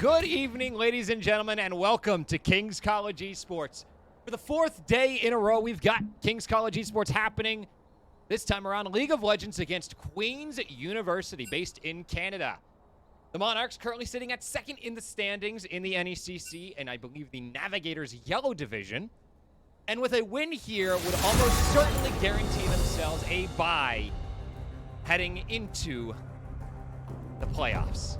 Good evening, ladies and gentlemen, and welcome to King's College Esports. For the fourth day in a row, we've got King's College Esports happening. This time around, League of Legends against Queen's University, based in Canada. The Monarchs currently sitting at second in the standings in the NECC, and I believe the Navigators Yellow Division. And with a win here, would almost certainly guarantee themselves a bye heading into the playoffs.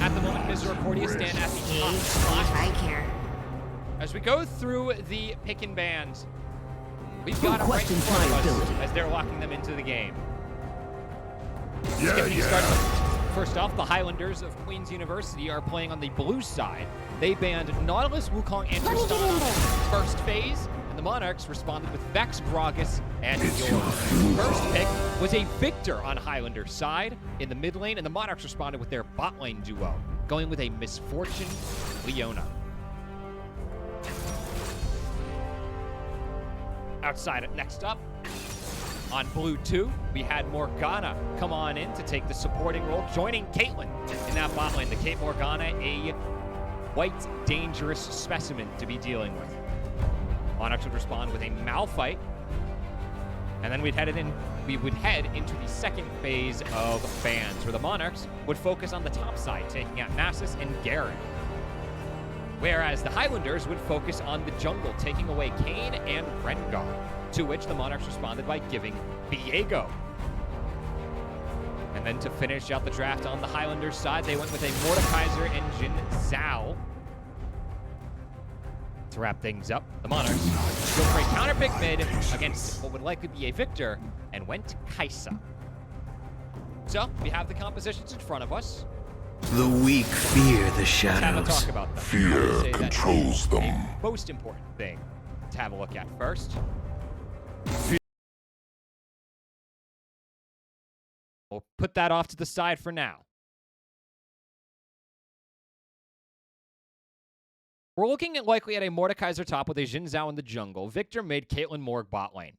At the moment, Misericordia stand at the top spot. As we go through the pick and bans, we've got it right in front of us as they're locking them into the game. First off, the Highlanders of Queen's University are playing on the blue side. They banned Nautilus, Wukong, and Tristan on the first phase, and the Monarchs responded with Vex, Gragas, and Yor. First pick was a Victor on Highlander's side in the mid lane, and the Monarchs responded with their bot lane duo, going with a Misfortune Leona. Outside, next up, on blue 2, we had Morgana come on in to take the supporting role, joining Caitlyn in that bot lane. The Kate Morgana, a quite dangerous specimen to be dealing with. Monarchs would respond with a Malphite, and then we would head into the second phase of bans, where the Monarchs would focus on the top side, taking out Nasus and Garen. Whereas the Highlanders would focus on the jungle, taking away Kayn and Rengar, to which the Monarchs responded by giving Viego. And then to finish out the draft on the Highlanders side, they went with a Mordekaiser and Jin Zhao. To wrap things up, the Monarchs go for a counter pick mid against what would likely be a Victor, and went Kai'Sa. So, we have the compositions in front of us. The weak fear the shadows. Let's have a talk about them. Fear controls them. The most important thing to have a look at first. We'll put that off to the side for now. We're looking at likely at a Mordekaiser top with a Jin Zhao in the jungle. Victor mid, Caitlyn Morg bot lane.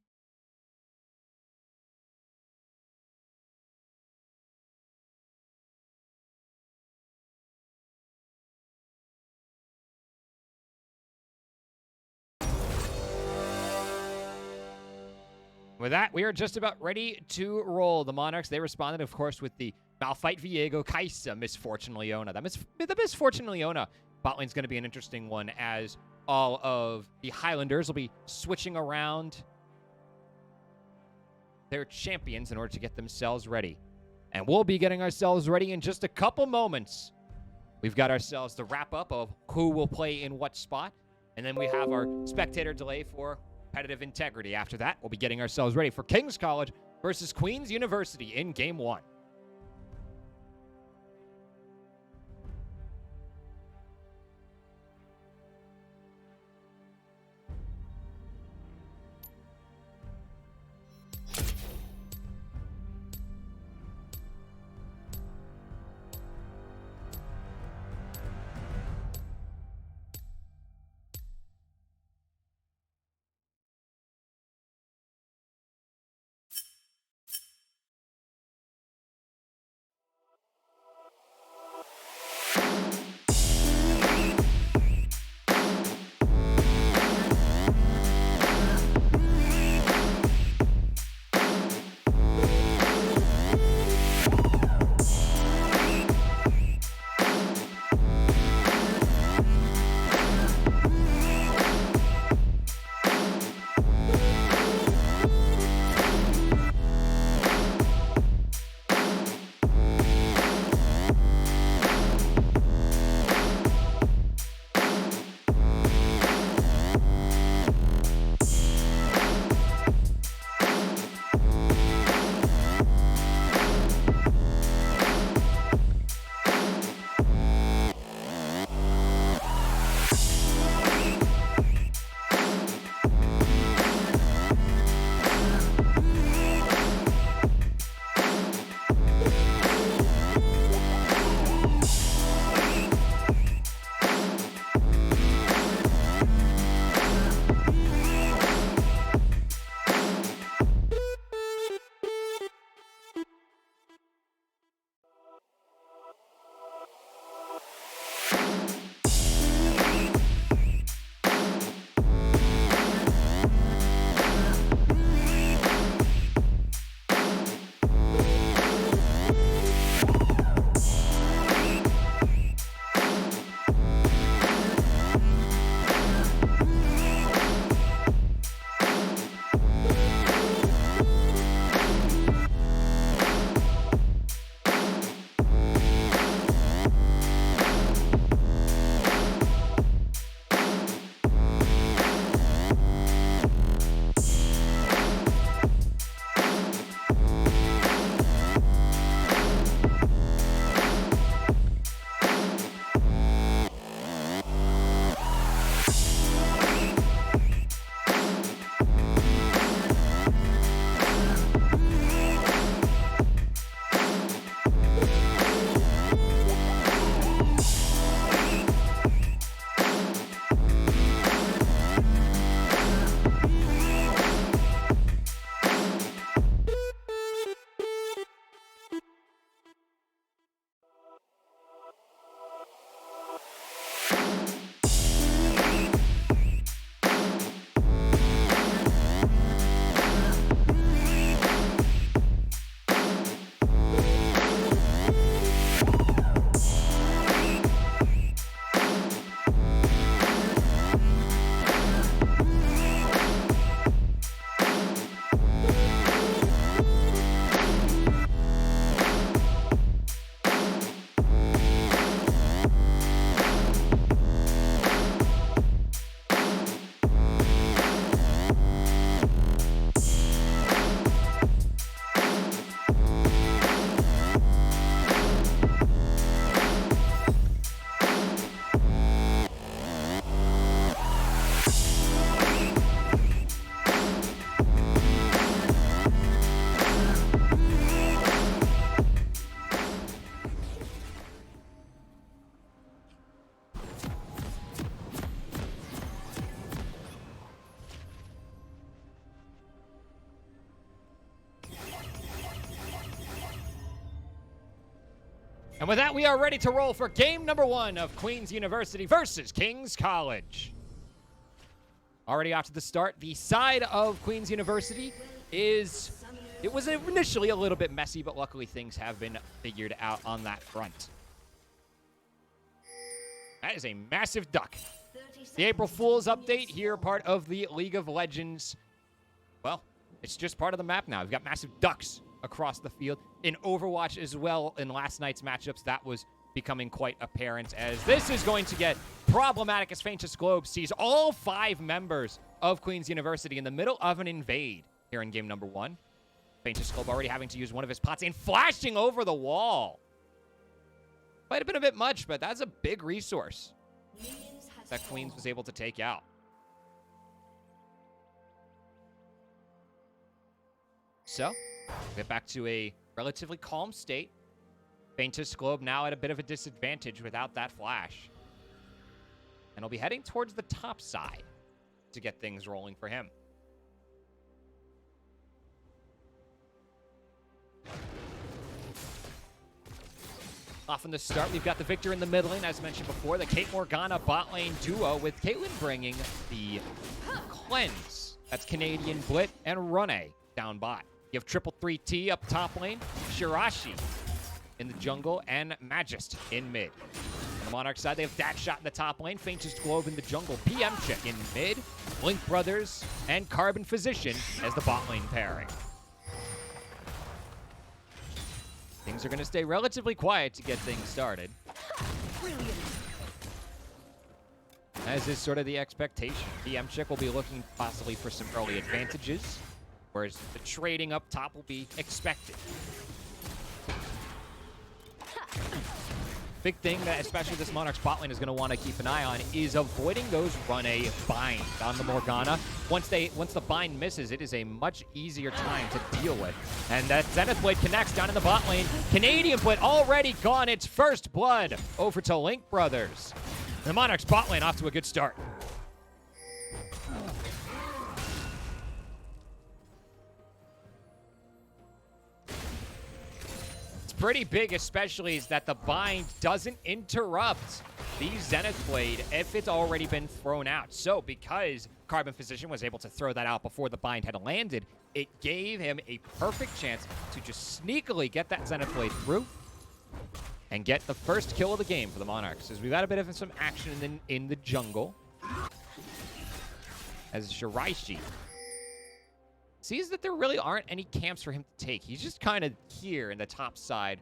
With that, we are just about ready to roll. The Monarchs, they responded, of course, with the Malphite Viego, Kai'Sa, Misfortune Leona. The Misfortune Leona bot lane is going to be an interesting one, as all of the Highlanders will be switching around their champions in order to get themselves ready. And we'll be getting ourselves ready in just a couple moments. We've got ourselves the wrap-up of who will play in what spot, and then we have our spectator delay for competitive integrity. After that, we'll be getting ourselves ready for King's College versus Queen's University in Game 1. And with that, we are ready to roll for game number 1 of Queen's University versus King's College. Already off to the start, the side of Queen's University it was initially a little bit messy, but luckily things have been figured out on that front. That is a massive duck. The April Fool's update here, part of the League of Legends. Well, it's just part of the map now. We've got massive ducks across the field. In Overwatch as well, in last night's matchups, that was becoming quite apparent, as this is going to get problematic as Faintest Globe sees all 5 members of Queen's University in the middle of an invade here in game number 1. Faintest Globe already having to use one of his pots and flashing over the wall. Might have been a bit much, but that's a big resource that Queens was able to take out. So, get back to a relatively calm state. Faintest Globe now at a bit of a disadvantage without that flash. And he'll be heading towards the top side to get things rolling for him. Off in the start, we've got the Victor in the mid lane, as mentioned before. The Kate Morgana bot lane duo with Caitlyn bringing the cleanse. That's Canadian Blit and Rune down bot. You have 333T up top lane, Shirashi in the jungle, and Magist in mid. On the Monarch side, they have Dash Shot in the top lane, Faintest Globe in the jungle, PM Chick in mid, Link Brothers, and Carbon Physician as the bot lane pairing. Things are going to stay relatively quiet to get things started. As is sort of the expectation. PM Chick will be looking possibly for some early advantages, whereas the trading up top will be expected. Big thing that especially this Monarch's bot lane is going to want to keep an eye on is avoiding those run-a binds on the Morgana. Once the bind misses, it is a much easier time to deal with. And that Zenith Blade connects down in the bot lane. Canadian Blade already gone its first blood over to Link Brothers. The Monarch's bot lane off to a good start. Pretty big, especially, is that the bind doesn't interrupt the Zenith Blade if it's already been thrown out. So because Carbon Physician was able to throw that out before the bind had landed, it gave him a perfect chance to just sneakily get that Zenith Blade through and get the first kill of the game for the Monarchs. As we've got a bit of some action in the jungle, as Shiraishi sees that there really aren't any camps for him to take. He's just kind of here in the top side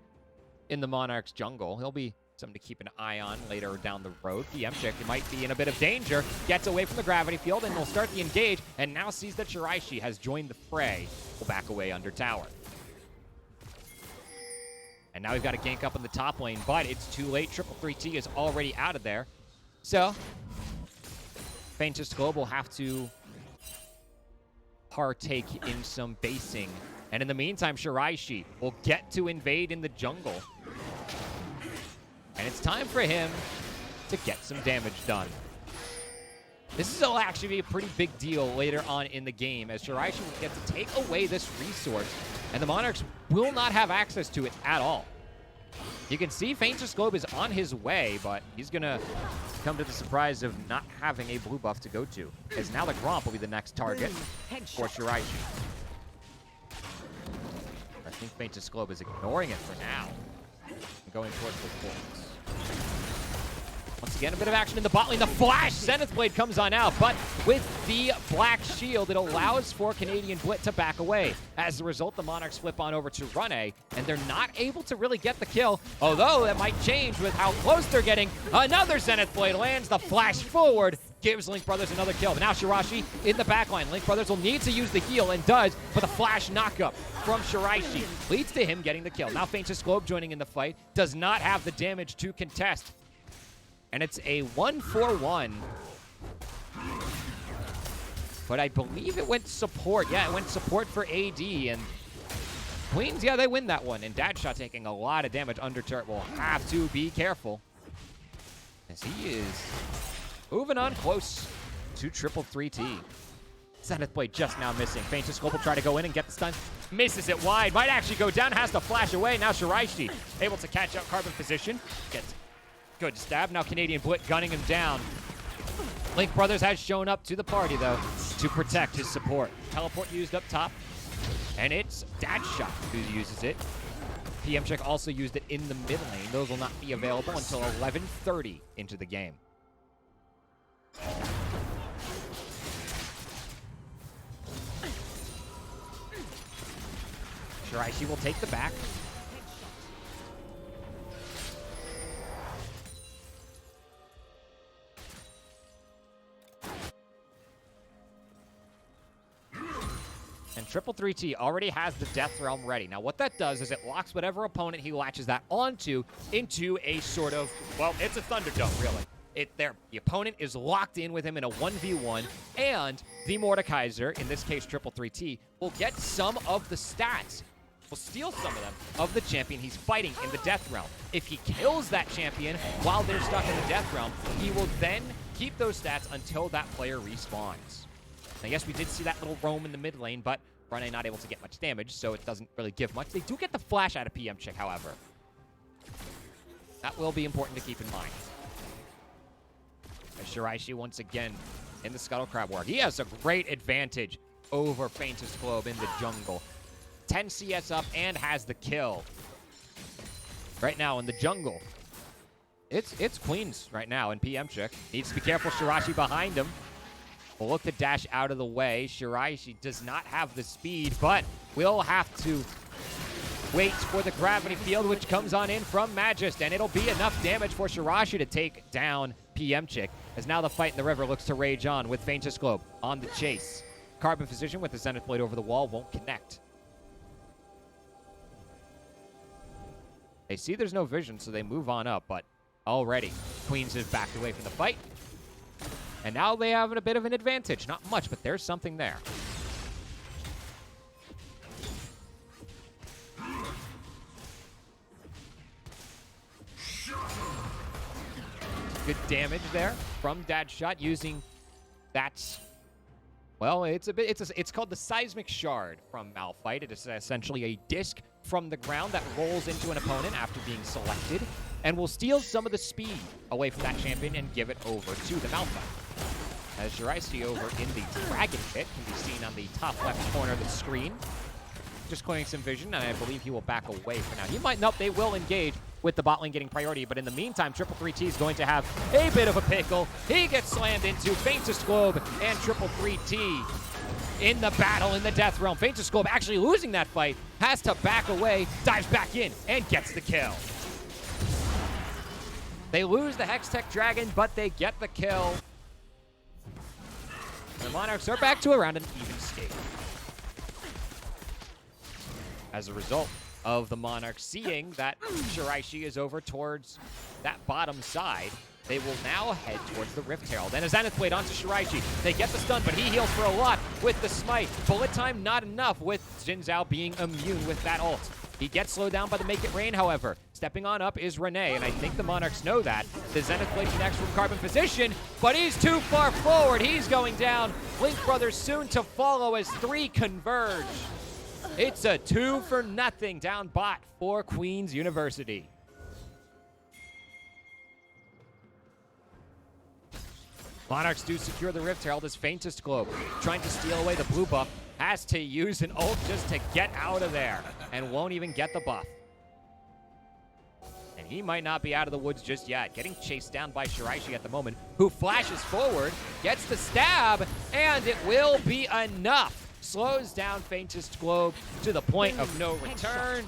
in the Monarch's jungle. He'll be something to keep an eye on later down the road. The M-Chick might be in a bit of danger, gets away from the gravity field, and will start the engage, and now sees that Shiraishi has joined the fray. Will back away under tower. And now we've got a gank up in the top lane, but it's too late. 333T is already out of there. So, Faintest Globe will have to partake in some basing. And in the meantime, Shiraishi will get to invade in the jungle. And it's time for him to get some damage done. This will actually be a pretty big deal later on in the game, as Shiraishi will get to take away this resource, and the Monarchs will not have access to it at all. You can see Faintest Globe is on his way, but he's going to come to the surprise of not having a blue buff to go to, as now the Gromp will be the next target for Shiraishi. I think Faintest Globe is ignoring it for now and going towards the forts. Once again, a bit of action in the bot lane. The flash! Zenith Blade comes on out, but with the black shield, it allows for Canadian Blit to back away. As a result, the Monarchs flip on over to Rune, and they're not able to really get the kill, although that might change with how close they're getting. Another Zenith Blade lands, the flash forward, gives Link Brothers another kill. But now Shiraishi in the backline. Link Brothers will need to use the heal, and does, but the flash knockup from Shiraishi leads to him getting the kill. Now Faintest Globe joining in the fight, does not have the damage to contest. And it's a 1-4-1. But I believe it went support. Yeah, it went support for AD. And Queens, yeah, they win that one. And Dadshot taking a lot of damage. Under turret will have to be careful, as he is moving on close to 333T. Zenith Blade just now missing. Faintus Globe will try to go in and get the stun. Misses it wide. Might actually go down. Has to flash away. Now Shiraishi able to catch up Carbon position. Gets good stab. Now Canadian Blit gunning him down. Link Brothers has shown up to the party, though, to protect his support. Teleport used up top. And it's Dadshot who uses it. PM Check also used it in the mid lane. Those will not be available until 11:30 into the game. Shiraishi will take the back. And 333T already has the Death Realm ready. Now, what that does is it locks whatever opponent he latches that onto into a sort of, well, it's a Thunderdome, really. The opponent is locked in with him in a 1v1, and the Mordekaiser, in this case 333T, will get some of the stats, will steal some of them, of the champion he's fighting in the Death Realm. If he kills that champion while they're stuck in the Death Realm, he will then keep those stats until that player respawns. Now, yes, we did see that little roam in the mid lane, but Rene not able to get much damage, so it doesn't really give much. They do get the flash out of PM Check, however. That will be important to keep in mind. As Shiraishi once again in the Scuttle Crab War. He has a great advantage over Faintus Globe in the jungle. 10 CS up and has the kill. Right now in the jungle, it's Queens right now in PM Check. Needs to be careful. Shiraishi behind him. Will look to dash out of the way. Shiraishi does not have the speed, but will have to wait for the gravity field, which comes on in from Magist, and it'll be enough damage for Shiraishi to take down PM Chick, as now the fight in the river looks to rage on with Faintus Globe on the chase. Carbon Physician with the Zenith Blade over the wall won't connect. They see there's no vision, so they move on up, but already Queens has backed away from the fight. And now they have a bit of an advantage. Not much, but there's something there. Good damage there from Dadshot using that. Well, it's called the Seismic Shard from Malphite. It is essentially a disc from the ground that rolls into an opponent after being selected and will steal some of the speed away from that champion and give it over to the Malphite. As Shiraishi over in the Dragon Pit can be seen on the top left corner of the screen. Just clearing some vision, and I believe he will back away for now. He might, nope, they will engage with the bot lane getting priority, but in the meantime, 333T is going to have a bit of a pickle. He gets slammed into Faintus Globe and 333T in the battle in the Death Realm. Faintus Globe actually losing that fight, has to back away, dives back in, and gets the kill. They lose the Hextech Dragon, but they get the kill. The Monarchs are back to around an even state. As a result of the Monarchs seeing that Shiraishi is over towards that bottom side, they will now head towards the Rift Herald. And a Zenith Blade onto Shiraishi. They get the stun, but he heals for a lot with the smite. Bullet time not enough with Jin Zhao being immune with that ult. He gets slowed down by the Make It Rain, however. Stepping on up is Rene, and I think the Monarchs know that. The Zenith Blade connects from Carbon position, but he's too far forward. He's going down. Link Brothers soon to follow as 3 converge. It's a 2-for-0 down bot for Queen's University. Monarchs do secure the Rift Herald as Faintus Globe, trying to steal away the blue buff, has to use an ult just to get out of there, and won't even get the buff. And he might not be out of the woods just yet. Getting chased down by Shiraishi at the moment, who flashes forward, gets the stab, and it will be enough. Slows down Faintus Globe to the point of no return.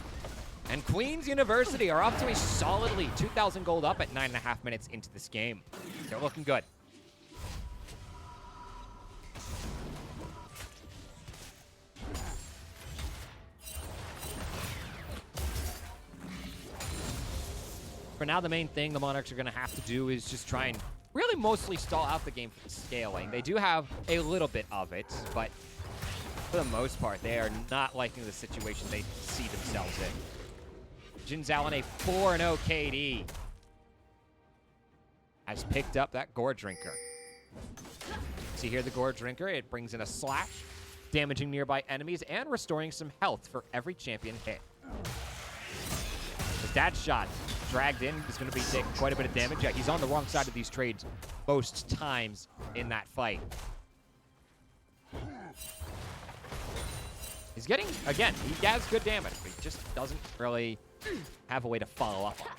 And Queen's University are off to a solid lead. 2,000 gold up at 9.5 minutes into this game. They're looking good. For now, the main thing the Monarchs are going to have to do is just try and really mostly stall out the game for the scaling. They do have a little bit of it, but for the most part, they are not liking the situation they see themselves in. Jin Zhao on a 4-0 KD has picked up that Gore Drinker. See here the Gore Drinker. It brings in a slash, damaging nearby enemies and restoring some health for every champion hit. The Dad Shot dragged in is going to be taking quite a bit of damage. Yeah, he's on the wrong side of these trades most times in that fight. He's getting, again, he has good damage, but he just doesn't really have a way to follow up on it.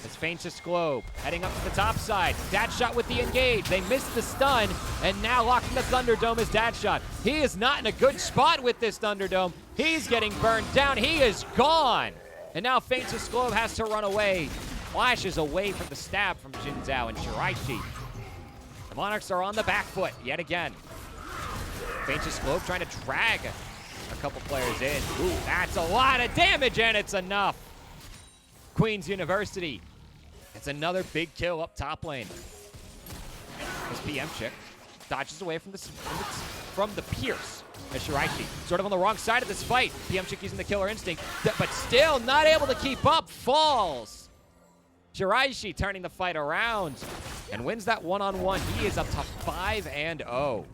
It's Faintest Globe heading up to the top side. Dad Shot with the engage. They missed the stun, and now locking the Thunderdome is Dad Shot. He is not in a good spot with this Thunderdome. He's getting burned down. He is gone. And now Faintest Globe has to run away. Flashes away from the stab from Jin Zhao and Shiraishi. The Monarchs are on the back foot yet again. Faintest Globe trying to drag a couple players in. Ooh, that's a lot of damage, and it's enough. Queen's University. It's another big kill up top lane. This PM chick dodges away from the Pierce. And Shiraishi sort of on the wrong side of this fight. PM chick using the killer instinct, but still not able to keep up. Falls. Shiraishi turning the fight around and wins that one-on-one. He is up to 5-0.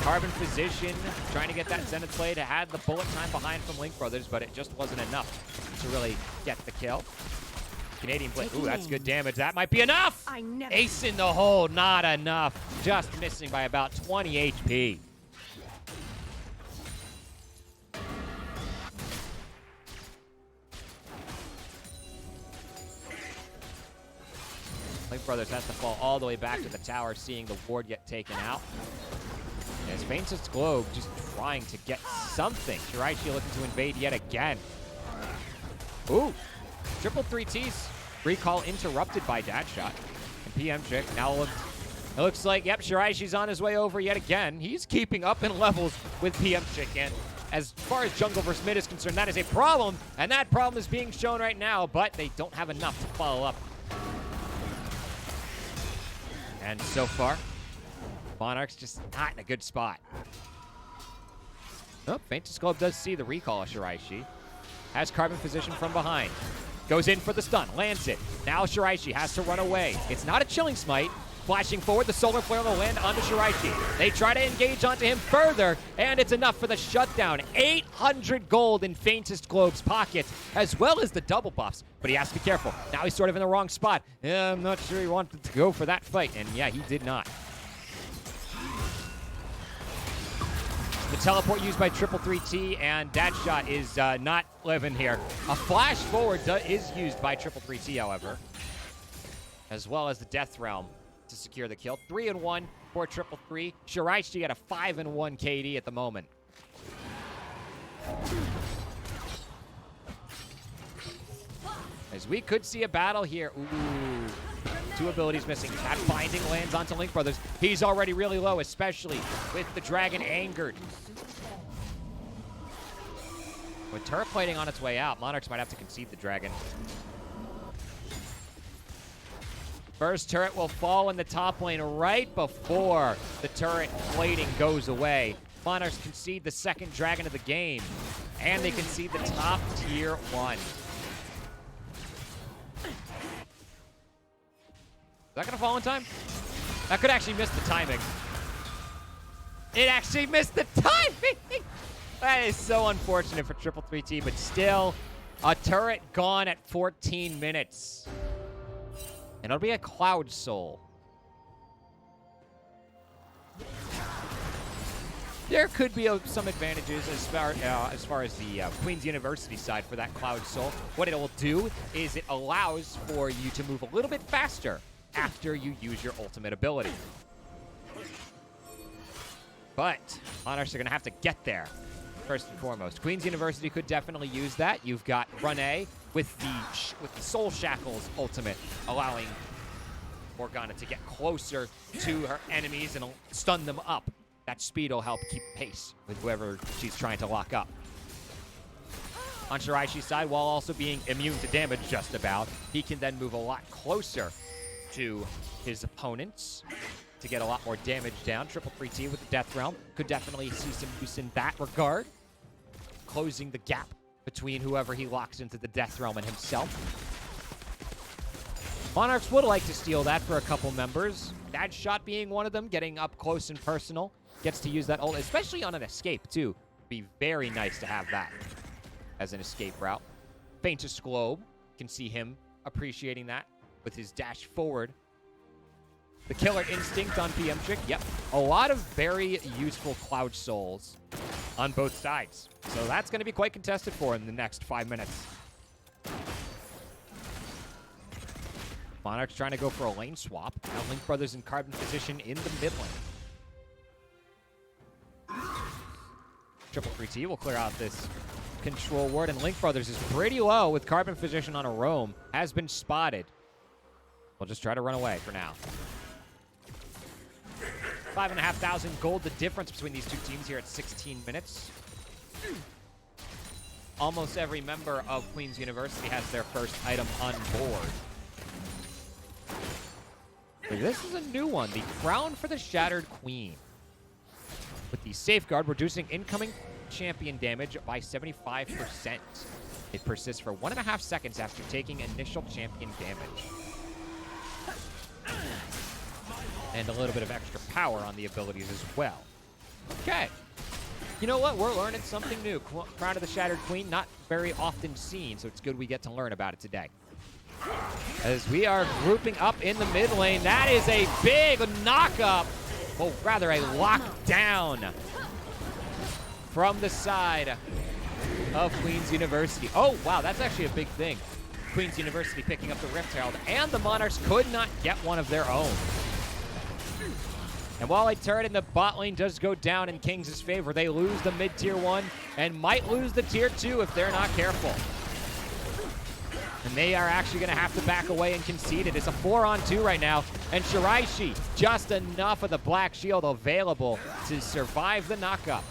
Carbon Physician trying to get that Zenith Blade. Had the bullet time behind from Link Brothers, but it just wasn't enough to really get the kill. Canadian Blade. Ooh, that's good damage. That might be enough. Ace in the hole, not enough. Just missing by about 20 HP. Link Brothers has to fall all the way back to the tower, seeing the ward get taken out. As Faintest Globe just trying to get something. Shiraishi looking to invade yet again. Ooh, triple 3Ts. Recall interrupted by Dad Shot. And PM Chick now it looks like, yep, Shiraishi's on his way over yet again. He's keeping up in levels with PM Chick. And as far as jungle versus mid is concerned, that is a problem. And that problem is being shown right now, but they don't have enough to follow up. And so far, Monarchs just not in a good spot. Oh, Faintest Globe does see the recall of Shiraishi. Has Carbon Physician from behind. Goes in for the stun, lands it. Now Shiraishi has to run away. It's not a Chilling Smite. Flashing forward, the Solar Flare will land onto Shiraishi. They try to engage onto him further, and it's enough for the shutdown. 800 gold in Faintest Globe's pocket, as well as the double buffs. But he has to be careful. Now he's sort of in the wrong spot. I'm not sure he wanted to go for that fight, and yeah, he did not. The teleport used by Triple 3T and Dad Shot is not living here. A flash forward is used by Triple 3T, however, as well as the Death Realm to secure the kill. 3-1 for Triple 3. Shiraishi at a 5-1 KD at the moment. As we could see a battle here. Ooh. Two abilities missing. That binding lands onto Link Brothers. He's already really low, especially with the dragon angered. With turret plating on its way out, Monarchs might have to concede the dragon. First turret will fall in the top lane right before the turret plating goes away. Monarchs concede the second dragon of the game, and they concede the top tier 1. Is that gonna fall in time? That could actually miss the timing. It actually missed the timing! That is so unfortunate for Triple 3T, but still, a turret gone at 14 minutes. And it'll be a Cloud Soul. There could be some advantages as far as the Queen's University side for that Cloud Soul. What it will do is it allows for you to move a little bit faster after you use your ultimate ability. But Monarchs are going to have to get there, first and foremost. Queen's University could definitely use that. You've got Rene with the Soul Shackles ultimate, allowing Morgana to get closer to her enemies and stun them up. That speed will help keep pace with whoever she's trying to lock up. On Shiraishi's side, while also being immune to damage just about, he can then move a lot closer to his opponents to get a lot more damage down. Triple 3T with the Death Realm could definitely see some use in that regard, closing the gap between whoever he locks into the Death Realm and himself. Monarchs would like to steal that for a couple members. Dad Shot being one of them, getting up close and personal. Gets to use that ult, especially on an escape, too. Be very nice to have that as an escape route. Faintest Globe. Can see him appreciating that with his dash forward. The Killer Instinct on PMchick. Yep. A lot of very useful Cloud Souls on both sides. So that's going to be quite contested for him in the next 5 minutes. Monarch's trying to go for a lane swap. Now Link Brothers in carbon position in the mid lane. Triple 3T will clear out this control ward, and Link Brothers is pretty low with carbon position on a roam. Has been spotted. We'll just try to run away for now. 5,500 gold, the difference between these two teams here at 16 minutes. Almost every member of Queen's University has their first item on board. This is a new one, the Crown for the Shattered Queen. With the Safeguard, reducing incoming champion damage by 75%. It persists for 1.5 seconds after taking initial champion damage. And a little bit of extra power on the abilities as well. Okay. You know what? We're learning something new. Crown of the Shattered Queen, not very often seen, so it's good we get to learn about it today. As we are grouping up in the mid lane, that is a big knock-up. Well, rather a lockdown from the side of Queen's University. Oh, wow, that's actually a big thing. Queen's University picking up the Rift Herald, and the Monarchs could not get one of their own. And while a turret in the bot lane does go down in Kings' favor, they lose the mid-tier 1 and might lose the tier 2 if they're not careful. And they are actually going to have to back away and concede it. It's a 4-on-2 right now. And Shiraishi, just enough of the Black Shield available to survive the knockup.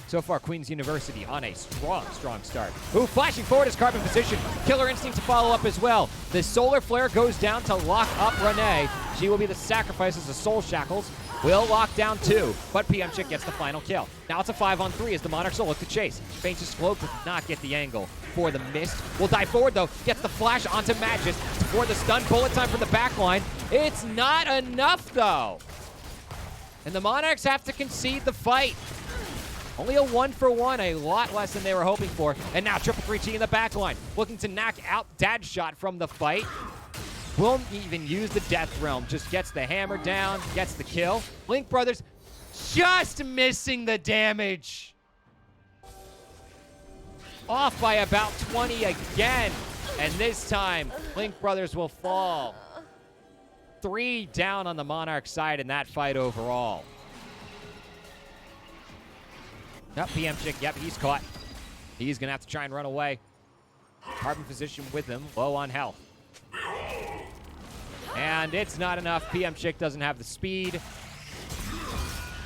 So far, Queen's University on a strong start. Ooh, flashing forward is carbon position. Killer Instinct to follow up as well. The Solar Flare goes down to lock up Renee. She will be the sacrifice as the Soul Shackles will lock down 2, but PMchick gets the final kill. Now it's a 5-on-3 as the Monarchs will look to chase. Faintest Globe does not get the angle for the mist. Will dive forward though, gets the flash onto Magus for the stun. Bullet time from the backline. It's not enough though. And the Monarchs have to concede the fight. Only a 1-for-1, a lot less than they were hoping for. And now triple 3T in the backline, looking to knock out Dad Shot from the fight. Won't even use the Death Realm, just gets the hammer down, gets the kill. Link Brothers just missing the damage. Off by about 20 again. And this time, Link Brothers will fall. 3 down on the Monarch side in that fight overall. Yep, PMchick, yep, he's caught. He's going to have to try and run away. Carbon position with him, low on health. And it's not enough. PMchick doesn't have the speed.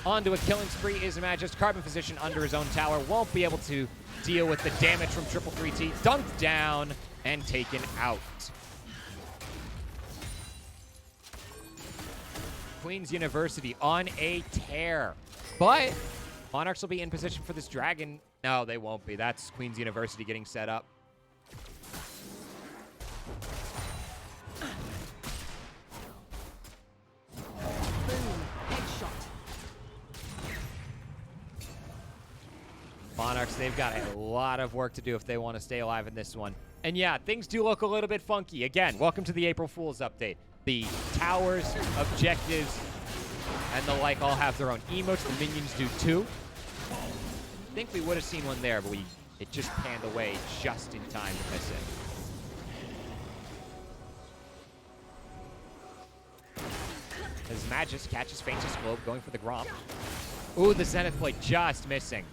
Onto a killing spree is Magist. Carbon position under his own tower. Won't be able to deal with the damage from triple 3T. Dunked down and taken out. Queen's University on a tear. But Monarchs will be in position for this dragon. No, they won't be. That's Queen's University getting set up. Monarchs, they've got a lot of work to do if they want to stay alive in this one. And yeah, things do look a little bit funky. Again, welcome to the April Fool's update. The towers, objectives, and the like all have their own emotes. The minions do too. I think we would have seen one there, but it just panned away just in time to miss it. As Magus catches Faintest Globe going for the Gromp. Ooh, the Zenith Blade just missing.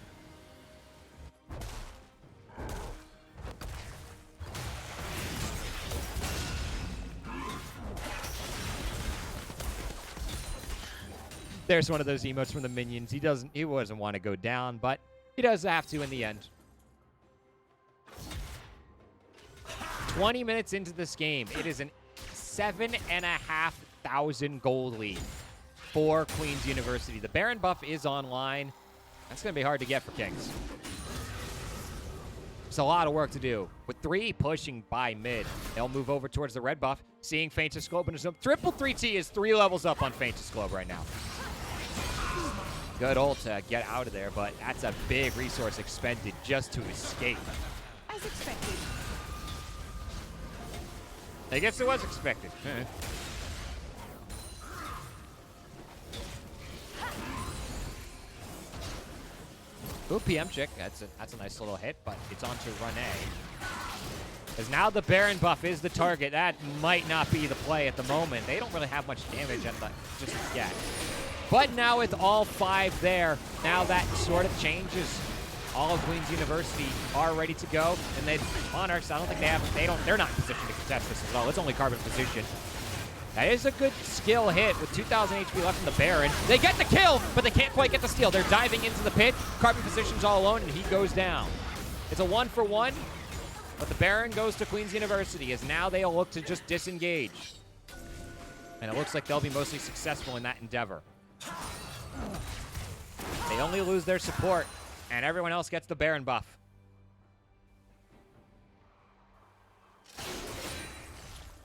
There's one of those emotes from the minions. He doesn't want to go down, but he does have to in the end. 20 minutes into this game, it is an 7,500 gold lead for Queen's University. The Baron buff is online. That's going to be hard to get for Kings. It's a lot of work to do. With 3 pushing by mid, they'll move over towards the red buff, seeing Faintest Globe in his own. Triple 3T is 3 levels up on Faintest Globe right now. Good ult to get out of there, but that's a big resource expended just to escape. As expected. I guess it was expected. Ooh, PM chick. That's a nice little hit, but it's on to Rene. Because now the Baron buff is the target. That might not be the play at the moment. They don't really have much damage at the, just yet. But now with all 5 there, now that sort of changes. All of Queen's University are ready to go, and they Monarchs. I don't think they're not in position to contest this at all. It's only Carbon position. That is a good skill hit with 2,000 HP left in the Baron. They get the kill, but they can't quite get the steal. They're diving into the pit. Carbon position's all alone, and he goes down. It's a 1-for-1, but the Baron goes to Queen's University, as now they'll look to just disengage. And it looks like they'll be mostly successful in that endeavor. They only lose their support, and everyone else gets the Baron buff.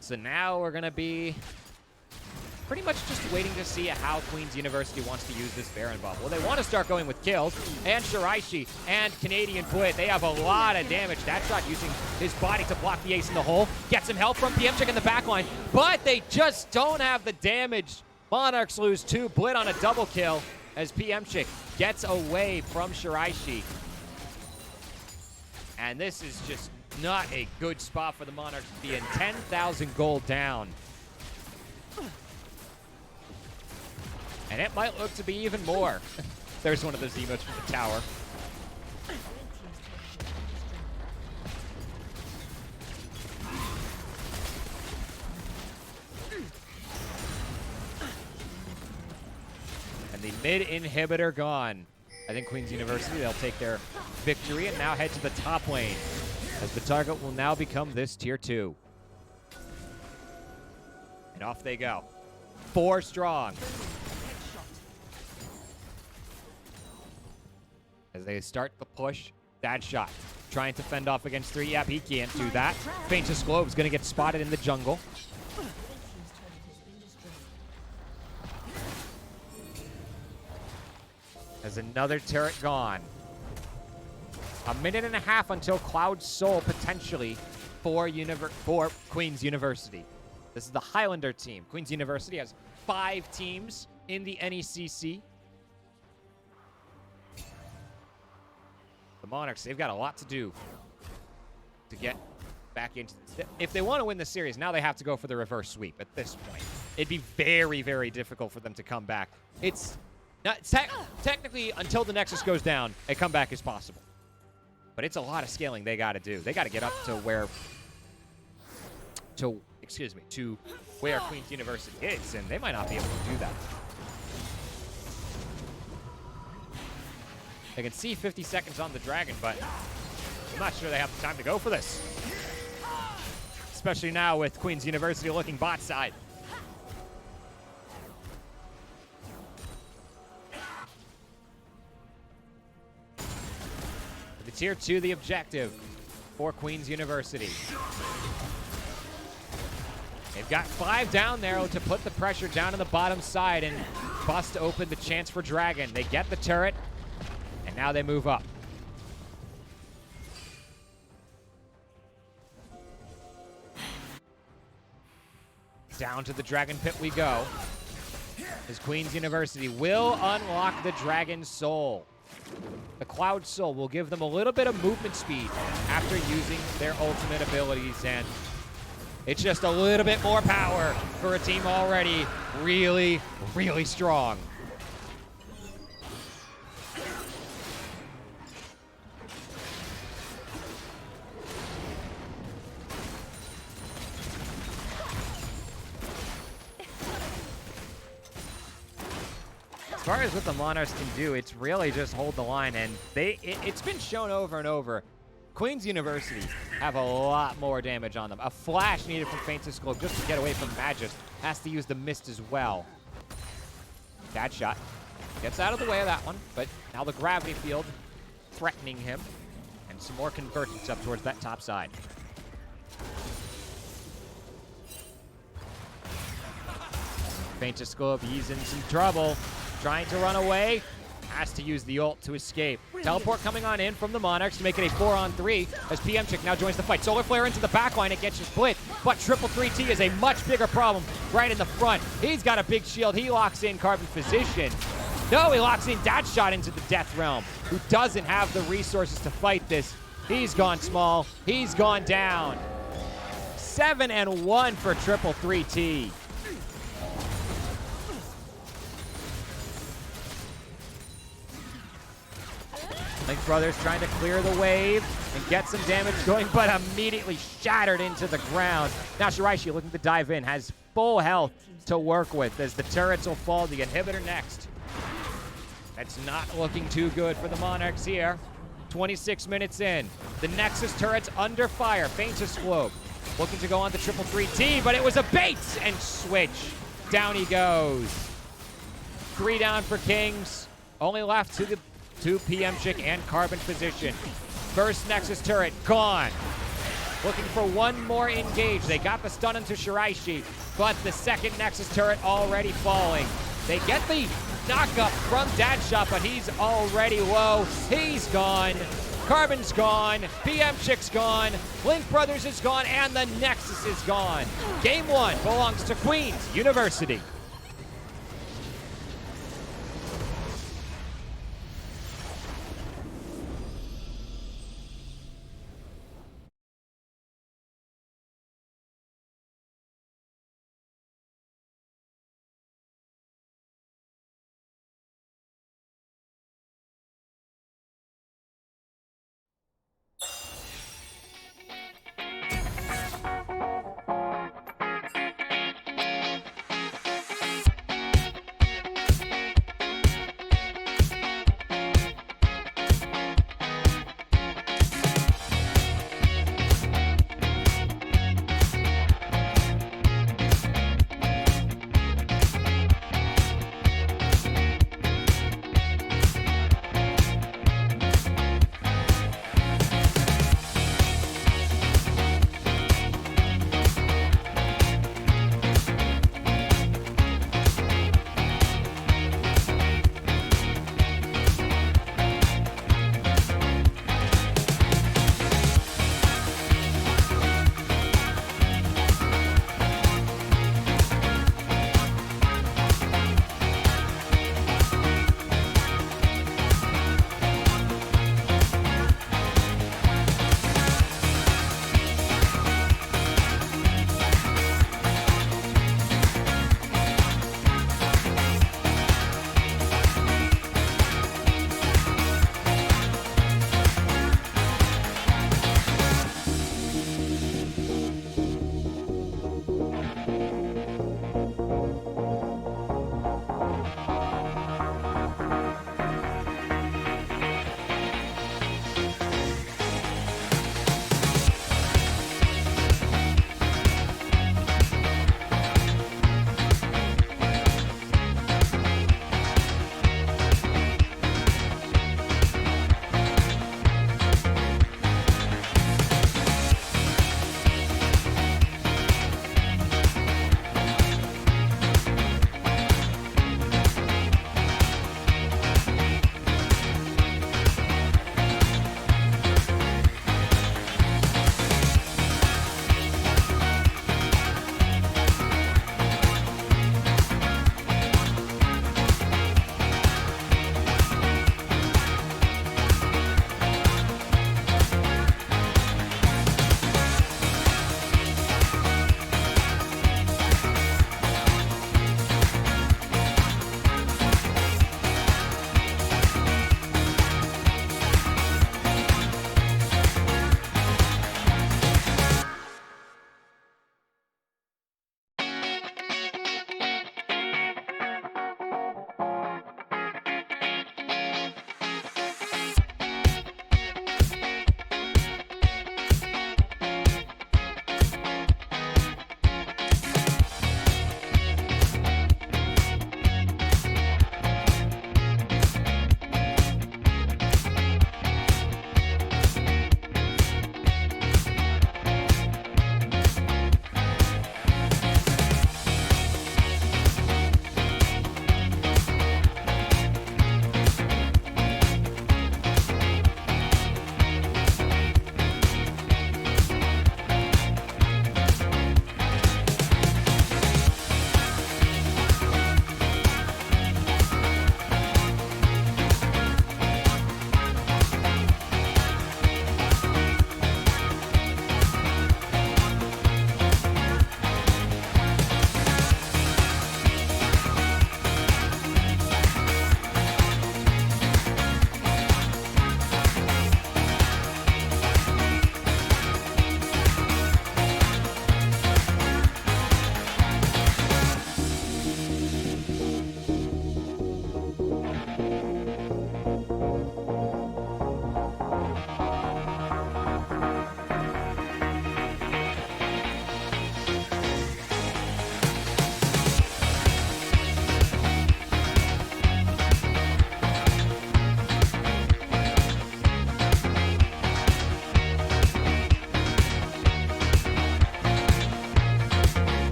So now we're going to be pretty much just waiting to see how Queen's University wants to use this Baron buff. Well, they want to start going with kills, and Shiraishi and Canadian Blit, they have a lot of damage. That shot using his body to block the ace in the hole. Gets some help from PM Chick in the backline, but they just don't have the damage. Monarchs lose 2. Blit on a double kill as PM Chick gets away from Shiraishi. And this is just not a good spot for the Monarchs to be in. 10,000 gold down. And it might look to be even more. There's one of those emotes from the tower. And the mid inhibitor gone. I think Queen's University, they'll take their victory and now head to the top lane, as the target will now become this tier 2. And off they go. 4 strong. As they start the push, that shot. Trying to fend off against 3. Yep, he can't do that. Faintest Globe's going to get spotted in the jungle. There's another turret gone. 1.5 minutes until Cloud Soul potentially for Queen's University. This is the Highlander team. Queen's University has 5 teams in the NECC. The Monarchs, they've got a lot to do to get back into this. If they want to win the series, now they have to go for the reverse sweep at this point. It'd be very, very difficult for them to come back. It's not technically, until the Nexus goes down, a comeback is possible. But it's a lot of scaling they got to do. They got to get up to where Queen's University is, and they might not be able to do that. They can see 50 seconds on the Dragon, but I'm not sure they have the time to go for this. Especially now with Queen's University looking bot side. The tier 2, the objective for Queen's University. They've got 5 down there to put the pressure down on the bottom side and bust open the chance for Dragon. They get the turret, and now they move up. Down to the Dragon Pit we go, as Queen's University will unlock the Dragon Soul. The Cloud Soul will give them a little bit of movement speed after using their ultimate abilities, and it's just a little bit more power for a team already really, really strong. As far as what the Monarchs can do, it's really just hold the line, and it's been shown over and over. Queen's University have a lot more damage on them. A flash needed from Faintest Globe just to get away from Magus. Has to use the mist as well. Bad shot. Gets out of the way of that one, but now the gravity field threatening him. And some more convergence up towards that top side. Faintest Globe, he's in some trouble. Trying to run away. Has to use the ult to escape. Teleport coming on in from the Monarchs to make it a 4-on-3 as PM Chick now joins the fight. Solar Flare into the backline, it gets you split, but Triple 3T is a much bigger problem right in the front. He's got a big shield, he locks in Carbon position. No, he locks in Dad Shot into the Death Realm, who doesn't have the resources to fight this. He's gone small, he's gone down. 7-1 for Triple 3T. Link Brothers trying to clear the wave and get some damage going, but immediately shattered into the ground. Now Shiraishi looking to dive in, has full health to work with as the turrets will fall. The inhibitor next. That's not looking too good for the Monarchs here. 26 minutes in. The Nexus turret's under fire. Faintest Globe looking to go on the Triple 3T, but it was a bait and switch. Down he goes. 3 down for Kings. Only left to the 2 PM Chick and Carbon position. First Nexus turret gone. Looking for one more engage. They got the stun into Shiraishi, but the second Nexus turret already falling. They get the knockup from Dadshot, but he's already low. He's gone. Carbon's gone. PM Chick's gone. Link Brothers is gone, and the Nexus is gone. Game 1 belongs to Queens University.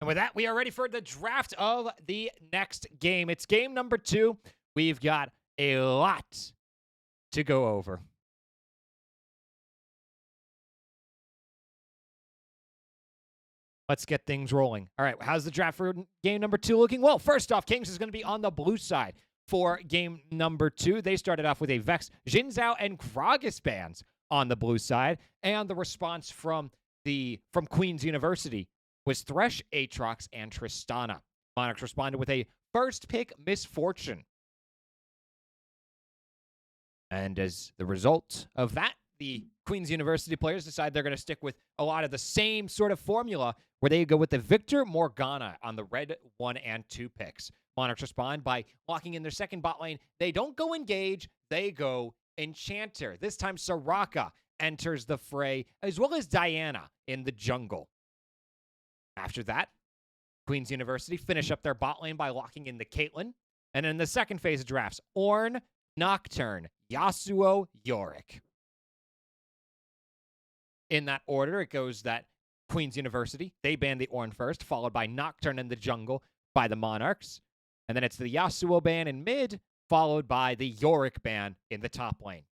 And with that, we are ready for the draft of the next game. It's game number 2. We've got a lot to go over. Let's get things rolling. All right, how's the draft for game number 2 looking? Well, first off, Kings is going to be on the blue side for game number 2. They started off with a Vex, Jin Zhao, and Gragas bans on the blue side. And the response from Queen's University was Thresh, Aatrox, and Tristana. Monarchs responded with a first pick, Misfortune. And as the result of that, the Queen's University players decide they're going to stick with a lot of the same sort of formula where they go with the Victor Morgana on the red 1 and 2 picks. Monarchs respond by locking in their second bot lane. They don't go Engage, they go Enchanter. This time Soraka enters the fray, as well as Diana in the jungle. After that, Queen's University finish up their bot lane by locking in the Caitlyn. And in the second phase of drafts, Ornn, Nocturne, Yasuo, Yorick. In that order, it goes that Queen's University, they ban the Ornn first, followed by Nocturne in the jungle by the Monarchs. And then it's the Yasuo ban in mid, followed by the Yorick ban in the top lane.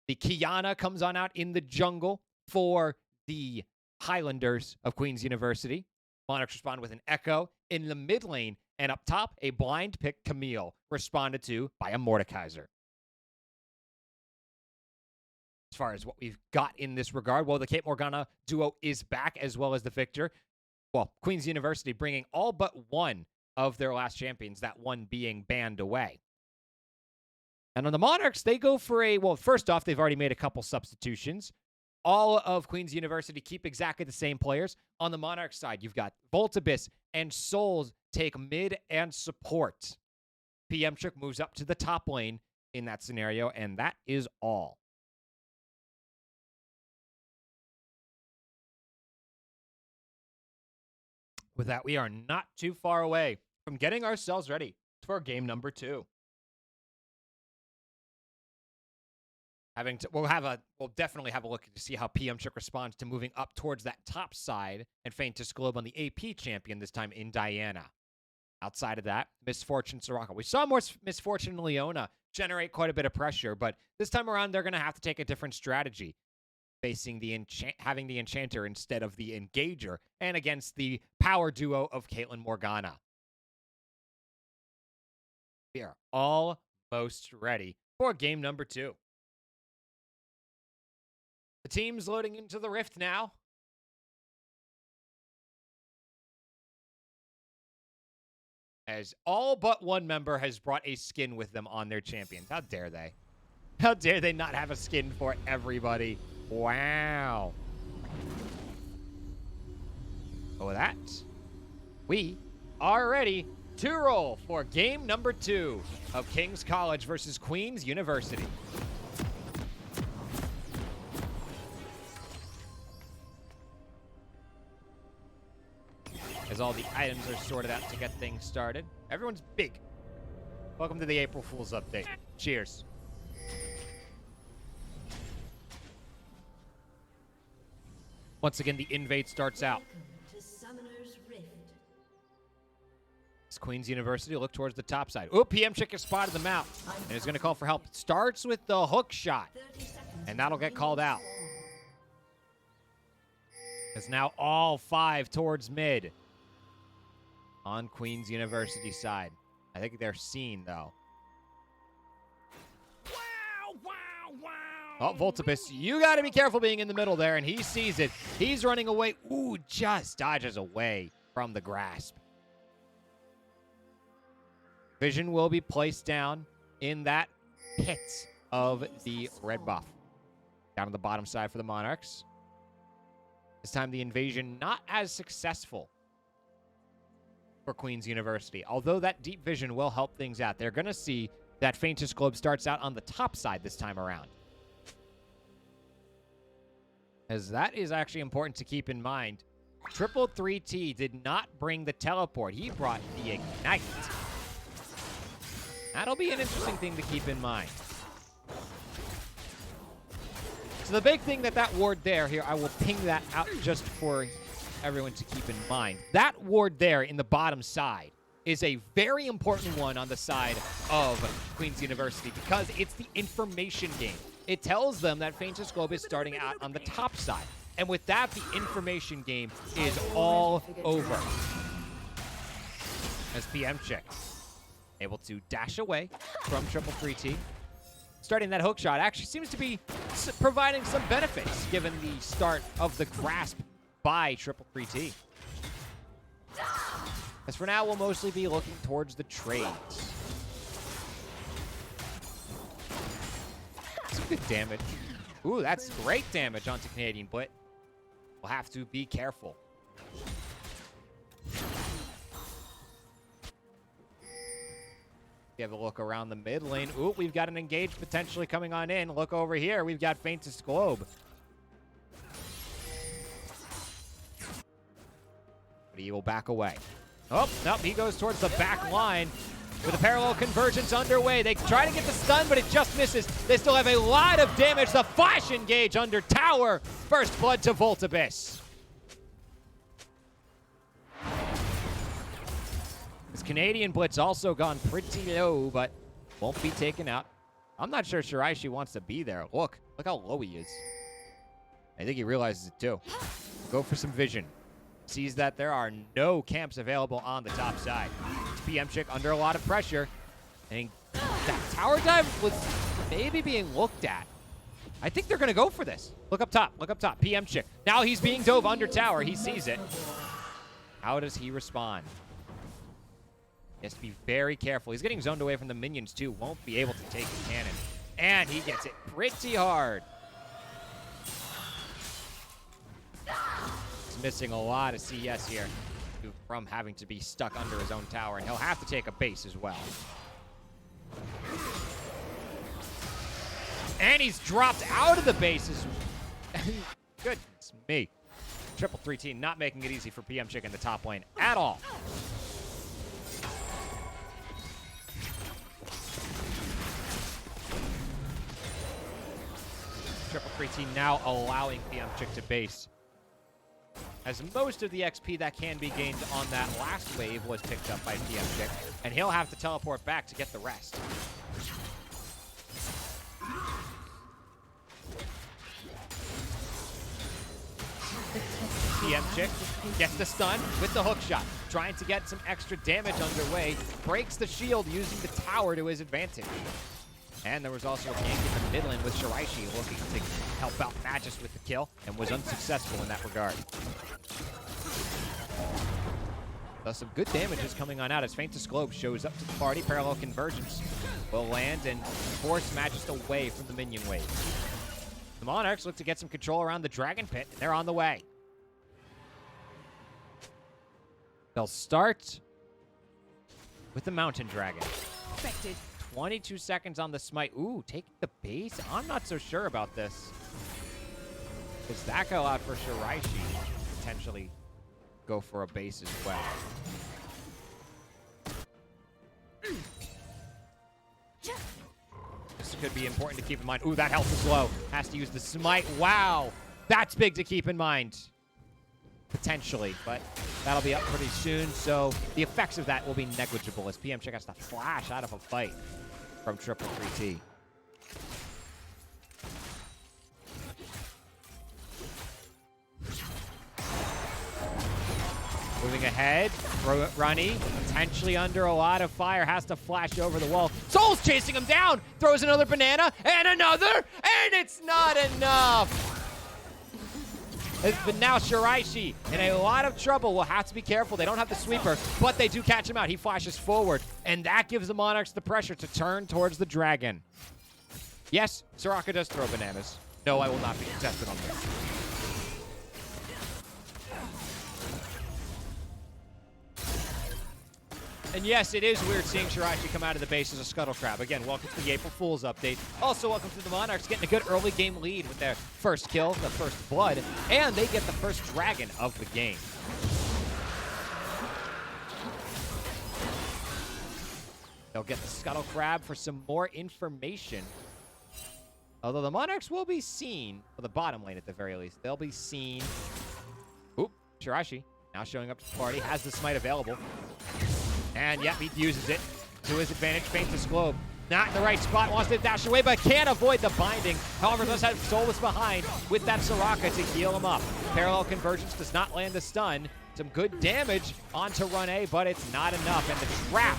The Kiana comes on out in the jungle for the Highlanders of Queen's University. Monarchs respond with an Echo in the mid lane, and up top, a blind pick Camille, responded to by a Mordekaiser. As far as what we've got in this regard, well, the Kate Morgana duo is back, as well as the Victor. Well, Queen's University bringing all but one of their last champions, that one being banned away. And on the Monarchs, they go for well, first off, they've already made a couple substitutions. All of Queen's University keep exactly the same players. On the Monarch side, you've got Voltabyss and Souls take mid and support. PMCHIK moves up to the top lane in that scenario, and that is all. With that, we are not too far away from getting ourselves ready for game number 2. We'll definitely have a look to see how PMCHIK responds to moving up towards that top side and Faintest Globe on the AP champion, this time in Diana. Outside of that, Misfortune Soraka. We saw more Misfortune Leona generate quite a bit of pressure, but this time around, they're going to have to take a different strategy, facing having the Enchanter instead of the Engager, and against the power duo of Caitlyn Morgana. We are almost ready for game number 2. The team's loading into the Rift now. As all but one member has brought a skin with them on their champions. How dare they? How dare they not have a skin for everybody? Wow. But with that, we are ready to roll for game number 2 of King's College versus Queen's University. As all the items are sorted out to get things started. Everyone's big. Welcome to the April Fool's update. Cheers. Once again, the invade starts out. As Queen's University look towards the top side. Oh, PMCHIK has spotted them out and is going to call for help. Starts with the hook shot, and that'll get called out. As now all 5 towards mid on Queen's University side. I think they're seen, though. Oh, Voltabyss, you got to be careful being in the middle there, and he sees it. He's running away. Ooh, just dodges away from the grasp. Vision will be placed down in that pit of the red buff. Down on the bottom side for the Monarchs. This time the invasion not as successful for Queen's University. Although that deep vision will help things out. They're going to see that Faintest Globe starts out on the top side this time around. As that is actually important to keep in mind. Triple 3T did not bring the teleport. He brought the Ignite. That'll be an interesting thing to keep in mind. So the big thing that ward there, here, I will ping that out just for everyone to keep in mind. That ward there in the bottom side is a very important one on the side of Queen's University because it's the information game. It tells them that Faintest Globe is starting out on the top side. And with that, the information game is all over. As PM Chick able to dash away from Triple 3T. Starting that hook shot actually seems to be providing some benefits given the start of the grasp by Triple 3T. As for now, we'll mostly be looking towards the trades. Some good damage. Ooh, that's great damage onto Canadian Blit. We'll have to be careful. Give a look around the mid lane. Ooh, we've got an engage potentially coming on in. Look over here. We've got Faintest Globe. But he will back away. Oh, nope, he goes towards the back line with a parallel convergence underway. They try to get the stun, but it just misses. They still have a lot of damage. The flash engage under tower. First blood to Voltabyss. This Canadian Blitz also gone pretty low, but won't be taken out. I'm not sure Shiraishi wants to be there. Look how low he is. I think he realizes it too. Go for some vision. Sees that there are no camps available on the top side. PM Chick under a lot of pressure. And that tower dive was maybe being looked at. I think they're going to go for this. Look up top. Look up top. PM Chick. Now he's being dove under tower. He sees it. How does he respond? He has to be very careful. He's getting zoned away from the minions, too. Won't be able to take the cannon. And he gets it pretty hard. He's missing a lot of CS here from having to be stuck under his own tower. And he'll have to take a base as well. And he's dropped out of the bases. Goodness me. Triple 3T not making it easy for PM Chick in the top lane at all. Triple 3T now allowing PM Chick to base. As most of the XP that can be gained on that last wave was picked up by PM Chick, and he'll have to teleport back to get the rest. PM Chick gets the stun with the hook shot, trying to get some extra damage underway, breaks the shield using the tower to his advantage. And there was also a gank in the mid lane with Shiraishi looking to help out Magus with the kill and was unsuccessful in that regard. So some good damage is coming on out as Faintest Globe shows up to the party. Parallel convergence will land and force Magus away from the minion wave. The Monarchs look to get some control around the Dragon Pit, and they're on the way. They'll start with the Mountain Dragon. Expected. 22 seconds on the smite. Ooh, taking the base? I'm not so sure about this. Is that allowed for Shiraishi to potentially go for a base as well? This could be important to keep in mind. Ooh, that health is low. Has to use the smite. Wow. That's big to keep in mind. Potentially, but that'll be up pretty soon, so the effects of that will be negligible as PM Chick has to flash out of a fight from Triple 3T. Moving ahead, Runny, potentially under a lot of fire, has to flash over the wall. Soul's chasing him down, throws another banana, and another, and it's not enough! But now Shiraishi in a lot of trouble. Will have to be careful. They don't have the sweeper, but they do catch him out. He flashes forward, and that gives the Monarchs the pressure to turn towards the dragon. Yes, Soraka does throw bananas. No, I will not be contested on this. And yes, it is weird seeing Shiraishi come out of the base as a Scuttle Crab. Again, welcome to the April Fool's update. Also, welcome to the Monarchs getting a good early game lead with their first kill, the first blood, and they get the first dragon of the game. They'll get the Scuttle Crab for some more information. Although the Monarchs will be seen, for the bottom lane at the very least, they'll be seen. Oop, Shirashi now showing up to the party, has the smite available. And yep, he uses it to his advantage. Feints his globe. Not in the right spot, wants to dash away, but can't avoid the binding. However, does have Solus behind with that Soraka to heal him up. Parallel convergence does not land the stun. Some good damage onto Run A, but it's not enough. And the trap.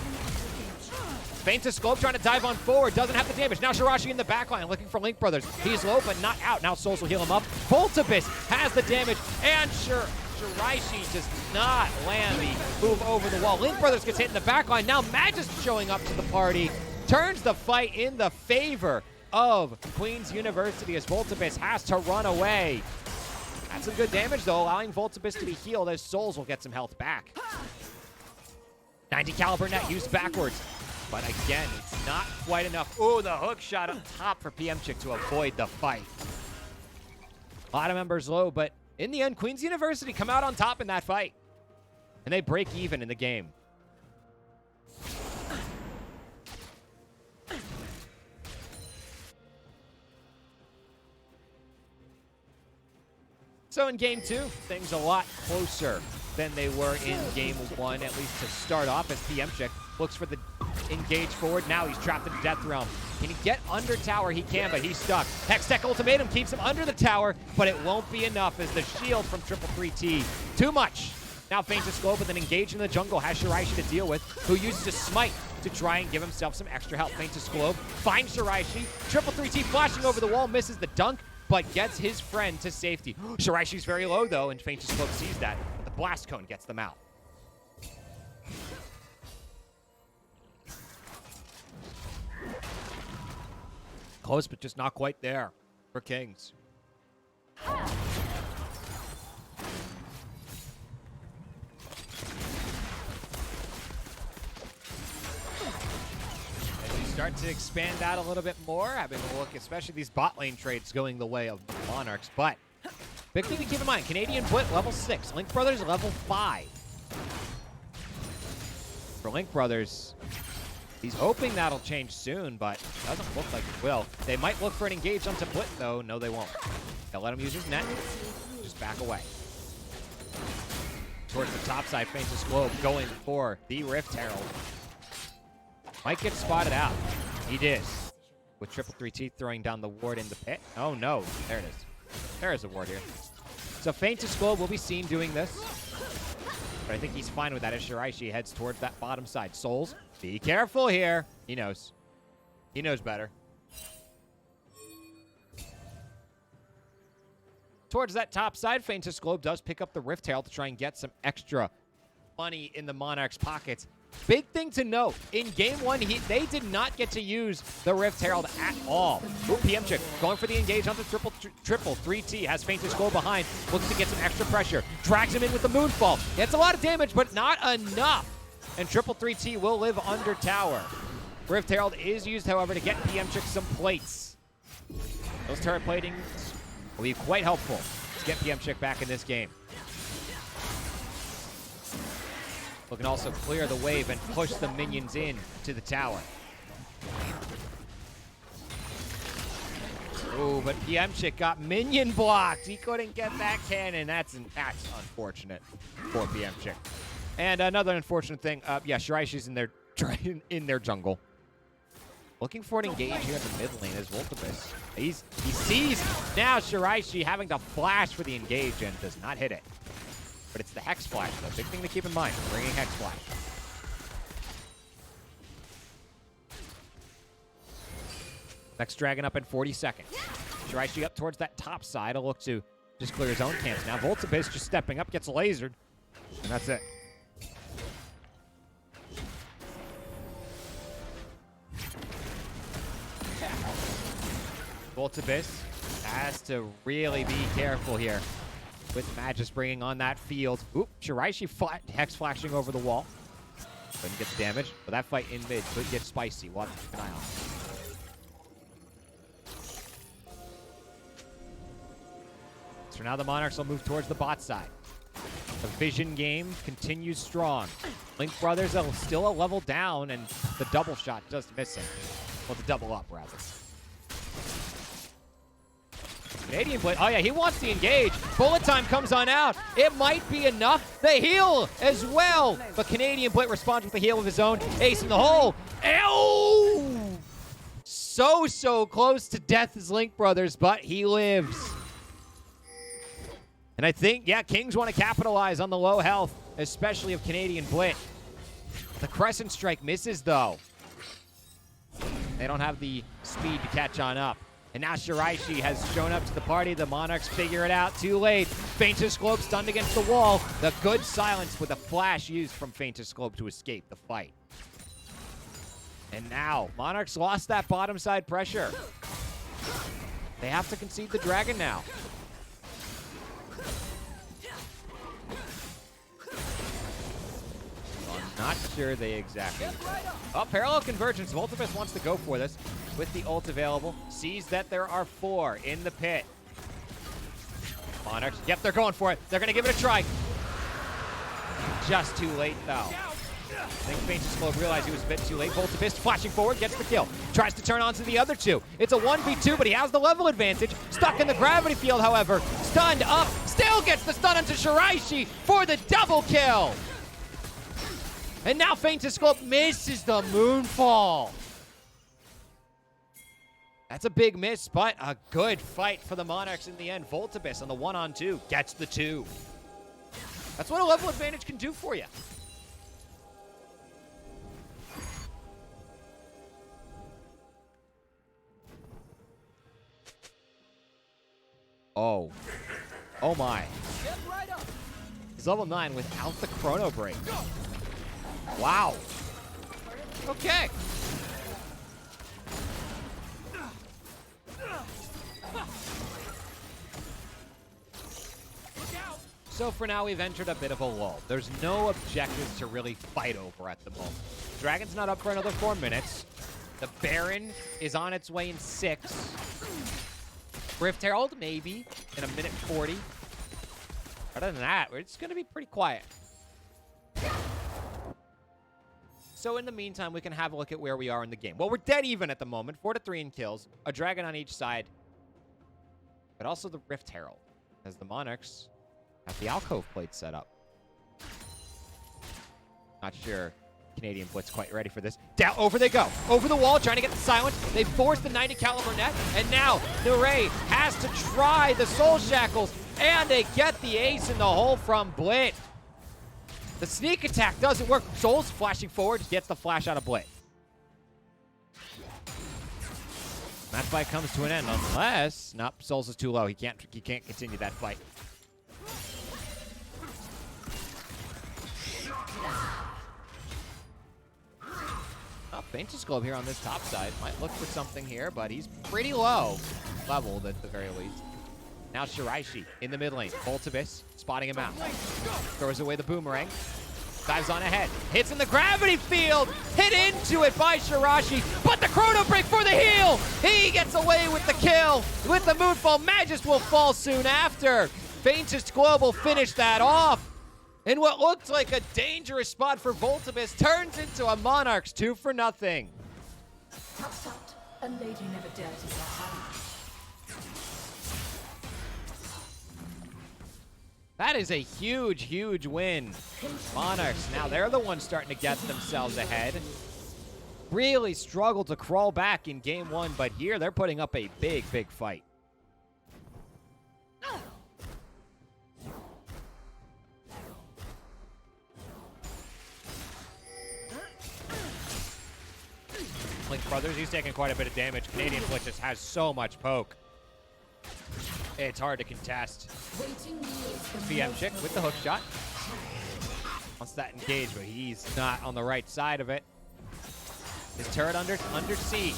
Feints his globe, trying to dive on forward, doesn't have the damage. Now Shirashi in the backline, looking for Link Brothers. He's low, but not out. Now Souls will heal him up. Voltabus has the damage, and Shiraishi does not land the move over the wall. Link Brothers gets hit in the backline. Now Magus showing up to the party, turns the fight in the favor of Queen's University as Voltabus has to run away. That's some good damage, though, allowing Voltabus to be healed as Souls will get some health back. 90 caliber net used backwards. But again, it's not quite enough. Ooh, the hook shot up top for PMChick to avoid the fight. A lot of members low, but in the end, Queen's University come out on top in that fight. And they break even in the game. So in game 2, things a lot closer than they were in game 1, at least to start off, as PMChick looks for the engage forward. Now he's trapped in the Death Realm. Can he get under tower? He can, but he's stuck. Hextech Ultimatum keeps him under the tower, but it won't be enough as the shield from 333T. Too much. Now Feints his globe with an engage in the jungle, has Shiraishi to deal with, who uses a smite to try and give himself some extra help. Feints his globe, finds Shiraishi. 333T flashing over the wall, misses the dunk, but gets his friend to safety. Shiraishi's very low, though, and Feints his globe sees that. The blast cone gets them out. Close, but just not quite there for Kings. As you start to expand that a little bit more, having a look, especially these bot lane trades going the way of Monarchs. But big thing to keep in mind, Canadian Blit level 6, Link Brothers level 5. For Link Brothers, he's hoping that'll change soon, but it doesn't look like it will. They might look for an engage onto Blit, though. No, they won't. They'll let him use his net. Just back away. Towards the top side, Feints his globe, going for the Rift Herald. Might get spotted out. He did. With 333T throwing down the ward in the pit. Oh, no. There it is. There is a ward here. So Feints his globe will be seen doing this. But I think he's fine with that as Shiraishi heads towards that bottom side. Souls, be careful here. He knows. He knows better. Towards that top side, Feints his globe does pick up the Rift Herald to try and get some extra money in the Monarch's pockets. Big thing to note, in game 1, they did not get to use the Rift Herald at all. Ooh, PMChick going for the engage onto triple 3T, has Feints his globe behind, looks to get some extra pressure, drags him in with the Moonfall. Gets a lot of damage, but not enough. And 333T will live under tower. Rift Herald is used, however, to get PMChick some plates. Those turret platings will be quite helpful to get PMChick back in this game. Looking to also clear the wave and push the minions in to the tower. Ooh, but PMChick got minion blocked. He couldn't get that cannon. That's unfortunate for PMChick. And another unfortunate thing, yeah, Shiraishi's in their jungle. Looking for an engage here in the mid lane is Voltabus. He sees now Shiraishi having to flash for the engage and does not hit it. But it's the Hex Flash, though. Big thing to keep in mind, bringing Hex Flash. Next Dragon up in 40 seconds. Shiraishi up towards that top side. I'll look to just clear his own camps. Now Voltabus just stepping up, gets lasered, and that's it. Voltabus has to really be careful here with Magus bringing on that field. Oop, Shiraishi Hex flashing over the wall. Couldn't get the damage, but that fight in mid could get spicy. We'll have to keep an eye on. So now the Monarchs will move towards the bot side. The vision game continues strong. Link Brothers are still a level down, and the double shot just missing. Well, the double up, rather. Canadian Blitz. Oh, yeah, he wants to engage. Bullet time comes on out. It might be enough. The heal as well. But Canadian Blitz responds with a heal of his own. Ace in the hole. Ew! So close to death as Link Brothers, but he lives. And I think, yeah, Kings want to capitalize on the low health, especially of Canadian Blitz. The Crescent Strike misses, though. They don't have the speed to catch on up. And now Shiraishi has shown up to the party. The Monarchs figure it out too late. Faintest Globe stunned against the wall. The good silence with a flash used from Faintest Globe to escape the fight. And now, Monarchs lost that bottom side pressure. They have to concede the Dragon now. I'm not sure they exactly. Oh, parallel convergence. Voltivus wants to go for this with the ult available. Sees that there are 4 in the pit. Monarchs, yep, they're going for it. They're going to give it a try. Just too late, though. I think Faintest Globe realized he was a bit too late. Voltivus flashing forward, gets the kill. Tries to turn on to the other 2. It's a 1v2, but he has the level advantage. Stuck in the gravity field, however. Stunned up. Still gets the stun onto Shiraishi for the double kill. And now Faintest Globe misses the Moonfall. That's a big miss, but a good fight for the Monarchs in the end. Voltivus on the 1-on-2 gets the 2. That's what a level advantage can do for you. Oh. Oh my. He's level 9 without the Chrono Break. Wow. Okay. So for now, we've entered a bit of a lull. There's no objectives to really fight over at the moment. Dragon's not up for another 4 minutes. The Baron is on its way in 6. Rift Herald, maybe, in 1:40. Other than that, it's going to be pretty quiet. So in the meantime, we can have a look at where we are in the game. Well, we're dead even at the moment. 4-3 in kills. A Dragon on each side. But also the Rift Herald, as the Monarchs have the alcove plate set up. Not sure Canadian Blitz quite ready for this. Down, over they go. Over the wall, trying to get the silence. They force the 90 caliber net, and now Nure has to try the Soul Shackles, and they get the ace in the hole from Blitz. The sneak attack doesn't work. Soul's flashing forward, gets the flash out of Blitz. That fight comes to an end, unless... Nope, Souls is too low. He can't continue that fight. Oh, Faintest Globe here on this top side. Might look for something here, but he's pretty low. Leveled at the very least. Now Shiraishi in the mid lane. Voltivus spotting him out. Throws away the boomerang. Dives on ahead. Hits in the gravity field. Hit into it by Shiraishi. But the Chrono Break for the heal. He gets away with the kill. With the Moonfall, Magus will fall soon after. Faintest Globe will finish that off. And what looked like a dangerous spot for Voltivus turns into a Monarchs 2-0. A lady never dared to set out. That is a huge, huge win. Monarchs, now they're the ones starting to get themselves ahead. Really struggled to crawl back in game 1, but here they're putting up a big, big fight. Link Brothers, he's taking quite a bit of damage. Canadian Blitz just has so much poke. It's hard to contest. VM Chick with the hook shot. Wants that engage, but he's not on the right side of it. His turret under siege.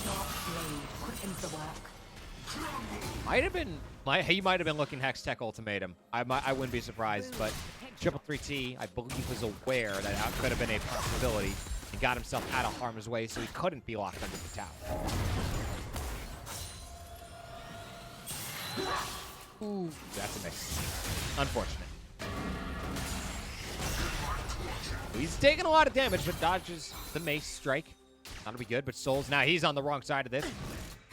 He might have been looking Hex Tech Ultimatum. I wouldn't be surprised, but 333T, I believe, was aware that that could have been a possibility and got himself out of harm's way, so he couldn't be locked under the tower. Ooh, that's a miss. Unfortunate. He's taking a lot of damage, but dodges the mace strike. That'll be good, but Souls, now he's on the wrong side of this.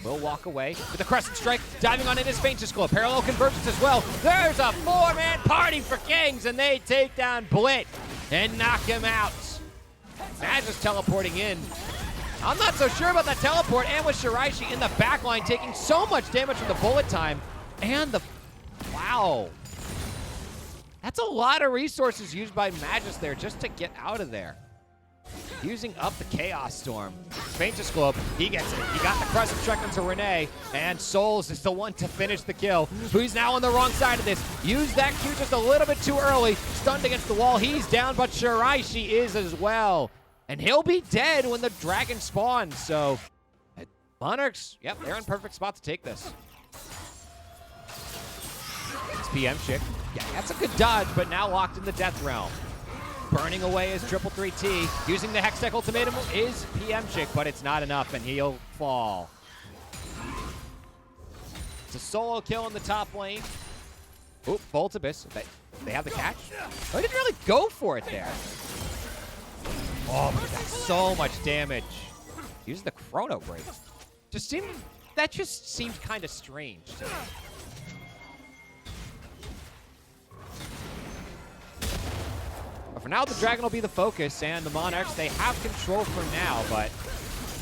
Will walk away with the Crescent Strike. Diving on in his Faintest Glow. Parallel convergence as well. There's a 4-man party for Kings, and they take down Blit and knock him out. Magus teleporting in. I'm not so sure about that teleport, and with Shiraishi in the back line taking so much damage from the bullet time. And the... Wow. That's a lot of resources used by Magus there just to get out of there. Using up the Chaos Storm. Faintest Globe, he gets it. He got the Crescent Strike into Renee, and Souls is the one to finish the kill. Who's now on the wrong side of this. Used that Q just a little bit too early. Stunned against the wall. He's down, but Shiraishi is as well. And he'll be dead when the dragon spawns. So, Monarchs, yep, they're in perfect spot to take this. It's PM Chick. Yeah, that's a good dodge, but now locked in the Death Realm. Burning away his 333T. Using the Hextech Ultimatum is PM Chick, but it's not enough, and he'll fall. It's a solo kill in the top lane. Oop, Voltibus. They have the catch? Oh, he didn't really go for it there. Oh, but that's so much damage. Use the Chrono Break. That just seemed kind of strange to me. But for now, the Dragon will be the focus, and the Monarchs, they have control for now, but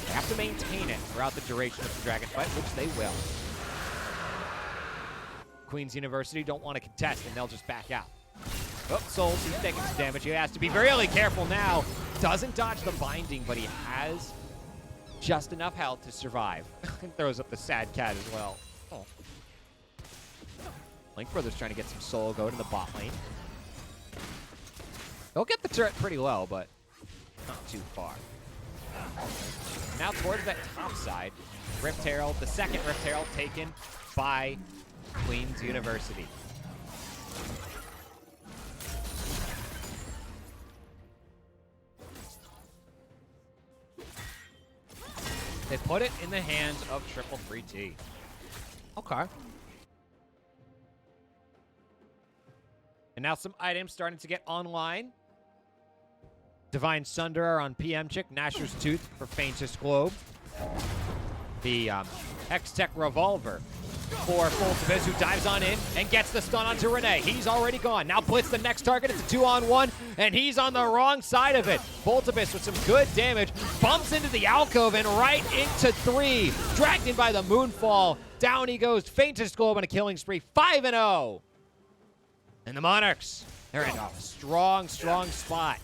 they have to maintain it throughout the duration of the Dragon fight, which they will. Queen's University don't want to contest, and they'll just back out. Oh, Souls, he's taking some damage. He has to be really careful now. Doesn't dodge the binding, but he has just enough health to survive. And throws up the sad cat as well. Oh. Link Brothers trying to get some solo go to the bot lane. They'll get the turret pretty low, but not too far. Now towards that top side, Rift Herald, the second Rift Herald taken by Queen's University. They put it in the hands of 333T. Okay. And now some items starting to get online. Divine Sunderer on PM Chick. Gnasher's Tooth for Faintest Globe. The Hextech Revolver for Voltibus, who dives on in and gets the stun onto Renee. He's already gone. Now Blitz the next target. It's a 2-on-1, and he's on the wrong side of it. Voltibus with some good damage. Bumps into the alcove and right into 3. Dragged in by the Moonfall. Down he goes. Faintest Globe on a killing spree. 5-0. And the Monarchs, they're in a strong, strong spot.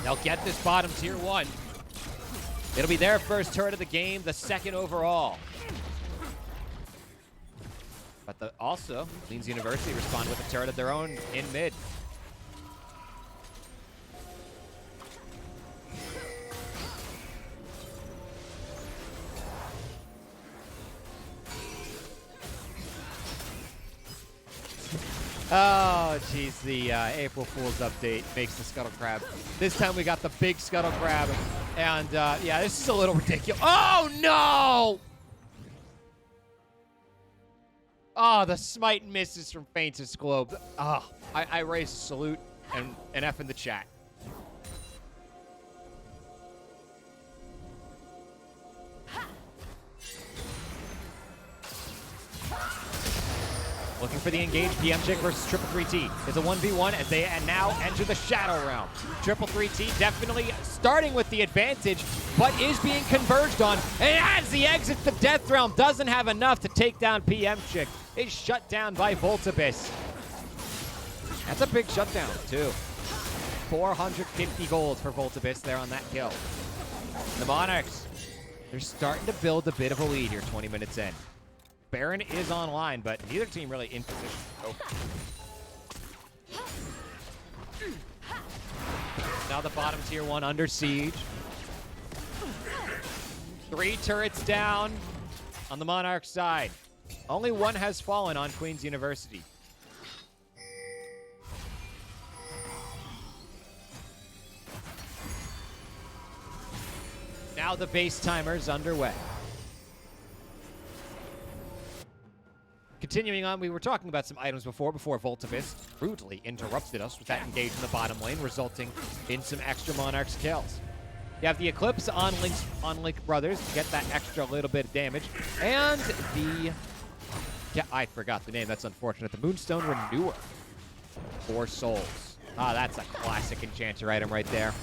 They'll get this bottom tier 1. It'll be their first turret of the game, the second overall. But also, Queen's University respond with a turret of their own in mid. Oh, jeez, the April Fool's update makes the Scuttle Crab. This time we got the big Scuttle Crab, and yeah, this is a little ridiculous. Oh, no! Oh, the smite misses from Faintest Globe. Oh, I raise a salute and an F in the chat. Looking for the engage. PM Chick versus 333T. It's a 1v1 as they now enter the Shadow Realm. 333T definitely starting with the advantage, but is being converged on. And as he exits the Death Realm, doesn't have enough to take down PM Chick. Is shut down by Voltibus. That's a big shutdown, too. 450 gold for Voltibus there on that kill. The Monarchs, they're starting to build a bit of a lead here 20 minutes in. Baron is online, but neither team really in position. Oh. Now the bottom tier 1 under siege. 3 turrets down on the Monarch side. Only 1 has fallen on Queen's University. Now the base timer's underway. Continuing on, we were talking about some items before Voltibus brutally interrupted us with that engage in the bottom lane, resulting in some extra Monarchs kills. You have the Eclipse on Link Brothers to get that extra little bit of damage, and the Yeah, I forgot the name. That's unfortunate. The Moonstone Renewer. 4 souls. Ah, that's a classic enchanter item right there.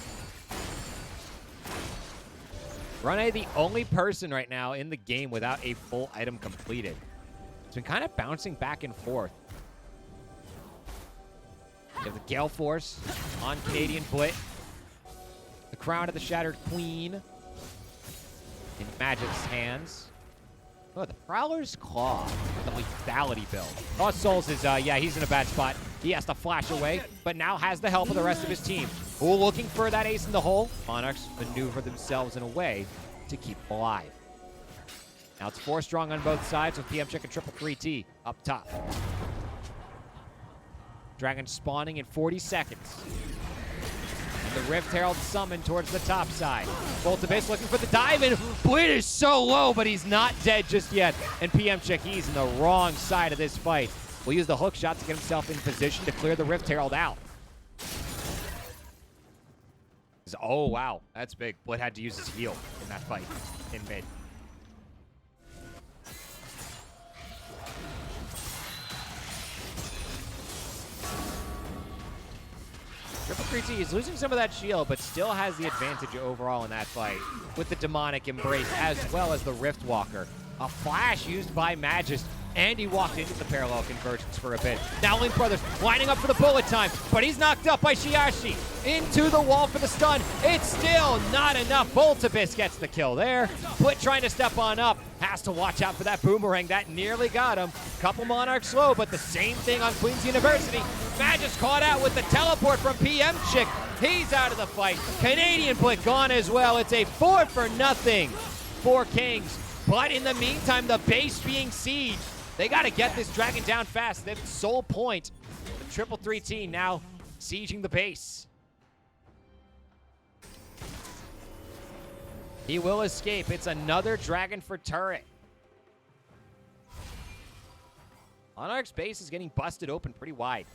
Rune, the only person right now in the game without a full item completed. It's been kind of bouncing back and forth. You have the Gale Force on Canadian Blit. The Crown of the Shattered Queen in Magic's hands. Oh, the Prowler's Claw, the lethality build. Oh, Souls is, yeah, he's in a bad spot. He has to flash away, but now has the help of the rest of his team. Who are looking for that ace in the hole? Monarchs maneuver themselves in a way to keep them alive. Now it's 4 strong on both sides with PM Chick and Triple 3T up top. Dragon spawning in 40 seconds. The Rift Herald summoned towards the top side. Voltabase looking for the dive, and Blit is so low, but he's not dead just yet. And PM Chick, he's in the wrong side of this fight. Will use the hook shot to get himself in position to clear the Rift Herald out. Oh, wow. That's big. Blit had to use his heal in that fight in mid. Triple 3T is losing some of that shield, but still has the advantage overall in that fight with the Demonic Embrace as well as the Rift Walker. A flash used by Magist, and he walked into the parallel convergence for a bit. Now Link Brothers lining up for the bullet time, but he's knocked up by Shiashi. Into the wall for the stun. It's still not enough. Voltabis gets the kill there. Blit trying to step on up. Has to watch out for that boomerang. That nearly got him. Couple Monarchs slow, but the same thing on Queen's University. Magist caught out with the teleport from PM Chick. He's out of the fight. Canadian Blit gone as well. It's a 4-0 for Kings. But in the meantime, the base being sieged. They got to get this dragon down fast. That's sole point. The Triple 3T now sieging the base. He will escape. It's another dragon for turret. Monarch's base is getting busted open pretty wide.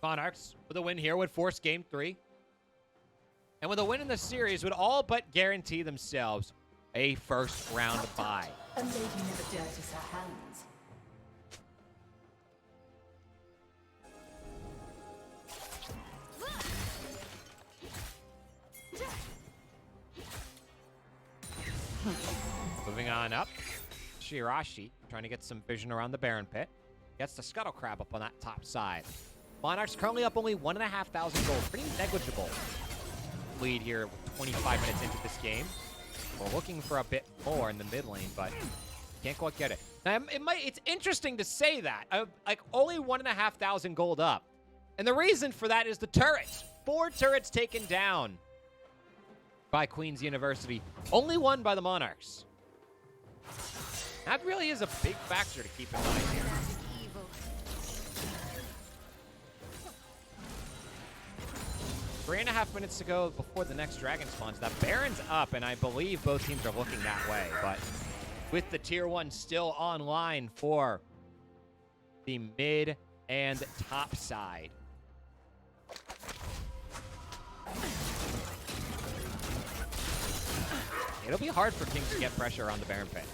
Monarchs, with a win here, would force Game 3. And with a win in the series, would all but guarantee themselves a first-round bye. A lady never dirties her hands. Moving on up, Shirashi trying to get some vision around the Baron Pit. Gets the Scuttle Crab up on that top side. Monarchs currently up only 1,500 gold. Pretty negligible lead here with 25 minutes into this game. We're looking for a bit more in the mid lane, but can't quite get it. Now, it's interesting to say that. Like, only 1,500 gold up. And the reason for that is the turrets. 4 turrets taken down by Queen's University. Only 1 by the Monarchs. That really is a big factor to keep in mind here. 3.5 minutes to go before the next dragon spawns. That Baron's up, and I believe both teams are looking that way. But with the tier 1 still online for the mid and top side. It'll be hard for Kings to get pressure on the Baron Pit.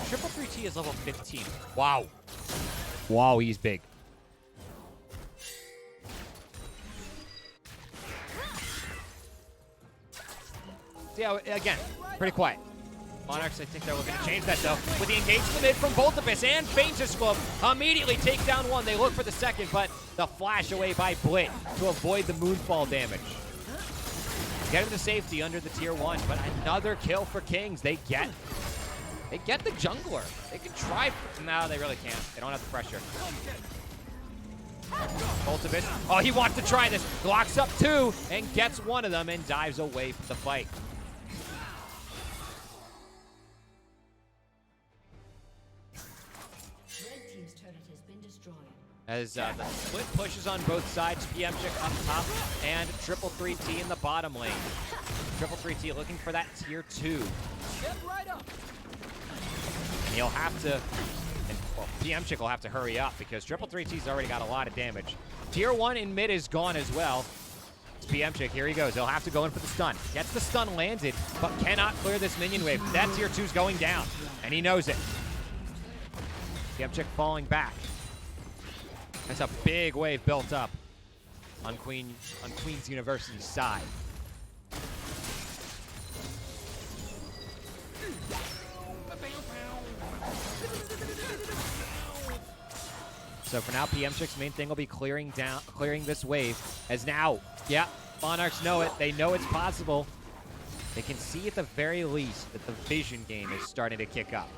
Triple 3T is level 15. Wow. Wow, he's big. Yeah, again, pretty quiet. Monarchs, I think they're looking to change that, though. With the engagement mid from Voltabis and Fangus Glove, immediately take down 1. They look for the second, but the flash away by Blit to avoid the Moonfall damage. Get him to safety under the tier 1, but another kill for Kings. They get the jungler. They can try. No, they really can't. They don't have the pressure. Voltabis. Oh, he wants to try this. Locks up 2 and gets 1 of them and dives away from the fight. As the split pushes on both sides, PM Chick up top and Triple 3T in the bottom lane. Triple 3T looking for that tier 2. Step right up. And he'll have to, and Well, PM Chick will have to hurry up because Triple 3T's already got a lot of damage. Tier 1 in mid is gone as well. It's PM Chick. Here he goes. He'll have to go in for the stun. Gets the stun landed, but cannot clear this minion wave. That Tier 2's going down, and he knows it. PM Chick falling back. That's a big wave built up on Queen's University's side. So for now, PM Chick's main thing will be clearing this wave. As now, yeah, Monarchs know it. They know it's possible. They can see at the very least that the vision game is starting to kick up.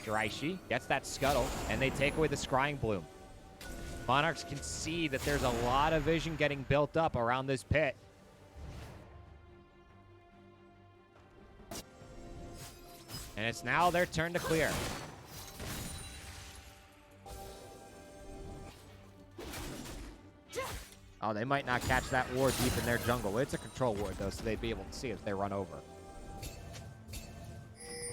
Jiraishi gets that scuttle, and they take away the Scrying Bloom. Monarchs can see that there's a lot of vision getting built up around this pit. And it's now their turn to clear. Oh, they might not catch that ward deep in their jungle. It's a control ward, though, so they'd be able to see if they run over.